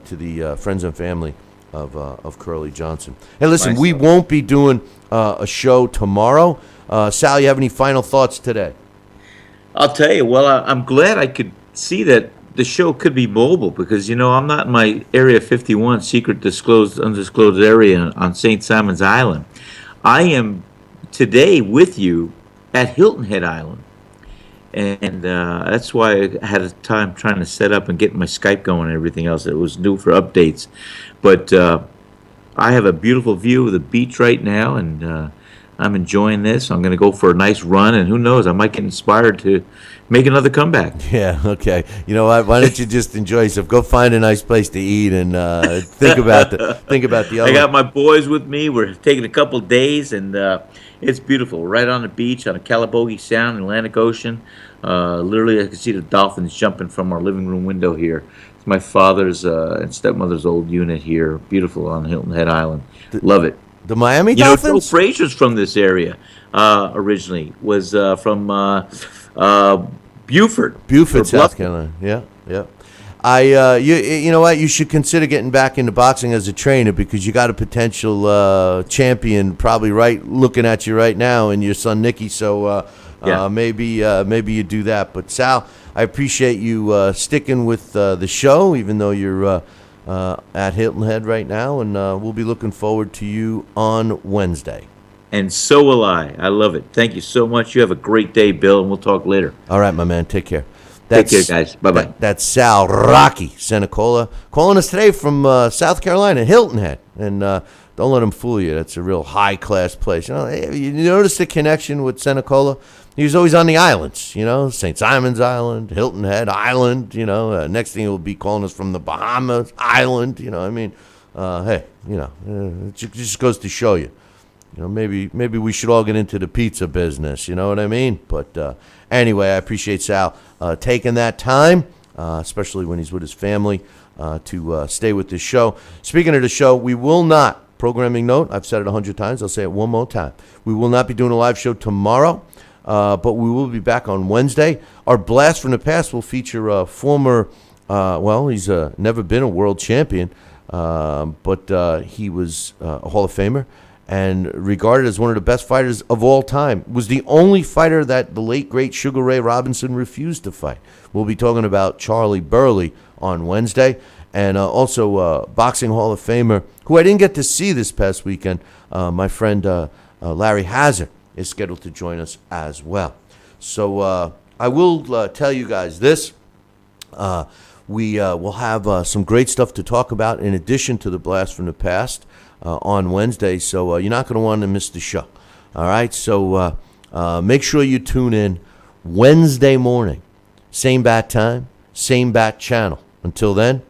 to the friends and family of Curly Johnson. Hey, listen, we Myself. won't be doing a show tomorrow. Sal, you have any final thoughts today? I'll tell you. Well, I'm glad I could see that the show could be mobile, because I'm not in my Area 51 secret undisclosed area on St. Simon's Island. I am today with you at Hilton Head Island, and that's why I had a time trying to set up and get my Skype going and everything else. It was new for updates, but I have a beautiful view of the beach right now, and I'm enjoying this. I'm going to go for a nice run, and who knows, I might get inspired to make another comeback. Yeah, okay. You know what? Why don't you just enjoy yourself? Go find a nice place to eat and think about the other. I got my boys with me. We're taking a couple days, and it's beautiful. Right on the beach, on the Calabogie Sound, Atlantic Ocean. Literally, I can see the dolphins jumping from our living room window here. It's my father's and stepmother's old unit here. Beautiful on Hilton Head Island. Love it. The Miami Joe Dolphins? Frazier's from this area originally. Was from Beaufort. Beaufort, Or South Bluff- Carolina. Yeah. You know what? You should consider getting back into boxing as a trainer, because you got a potential champion probably looking at you right now, and your son Nicky. So maybe you do that. But Sal, I appreciate you sticking with the show, even though you're at Hilton Head right now, and we'll be looking forward to you on Wednesday. And so will I. I love it. Thank you so much. You have a great day, Bill, and we'll talk later. All right, my man. Take care. Take care, guys. Bye-bye. That's Sal Rocky Senecola calling us today from South Carolina, Hilton Head. And don't let him fool you. That's a real high-class place. You notice the connection with Senecola? He was always on the islands, St. Simon's Island, Hilton Head Island, next thing he'll be calling us from the Bahamas Island, hey, it just goes to show you. Maybe we should all get into the pizza business, you know what I mean? But anyway, I appreciate Sal taking that time, especially when he's with his family, to stay with this show. Speaking of the show, we will not, programming note, I've said it 100 times, I'll say it one more time. We will not be doing a live show tomorrow, but we will be back on Wednesday. Our Blast from the Past will feature a former, he's never been a world champion, but he was a Hall of Famer, and regarded as one of the best fighters of all time. Was the only fighter that the late, great Sugar Ray Robinson refused to fight. We'll be talking about Charlie Burley on Wednesday, and also Boxing Hall of Famer, who I didn't get to see this past weekend, my friend Larry Hazard is scheduled to join us as well. So I will tell you guys this. we will have some great stuff to talk about in addition to the Blast from the Past on Wednesday. So you're not going to want to miss the show. All right, so make sure you tune in Wednesday morning. Same bat time, same bat channel. Until then,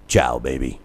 ciao, baby.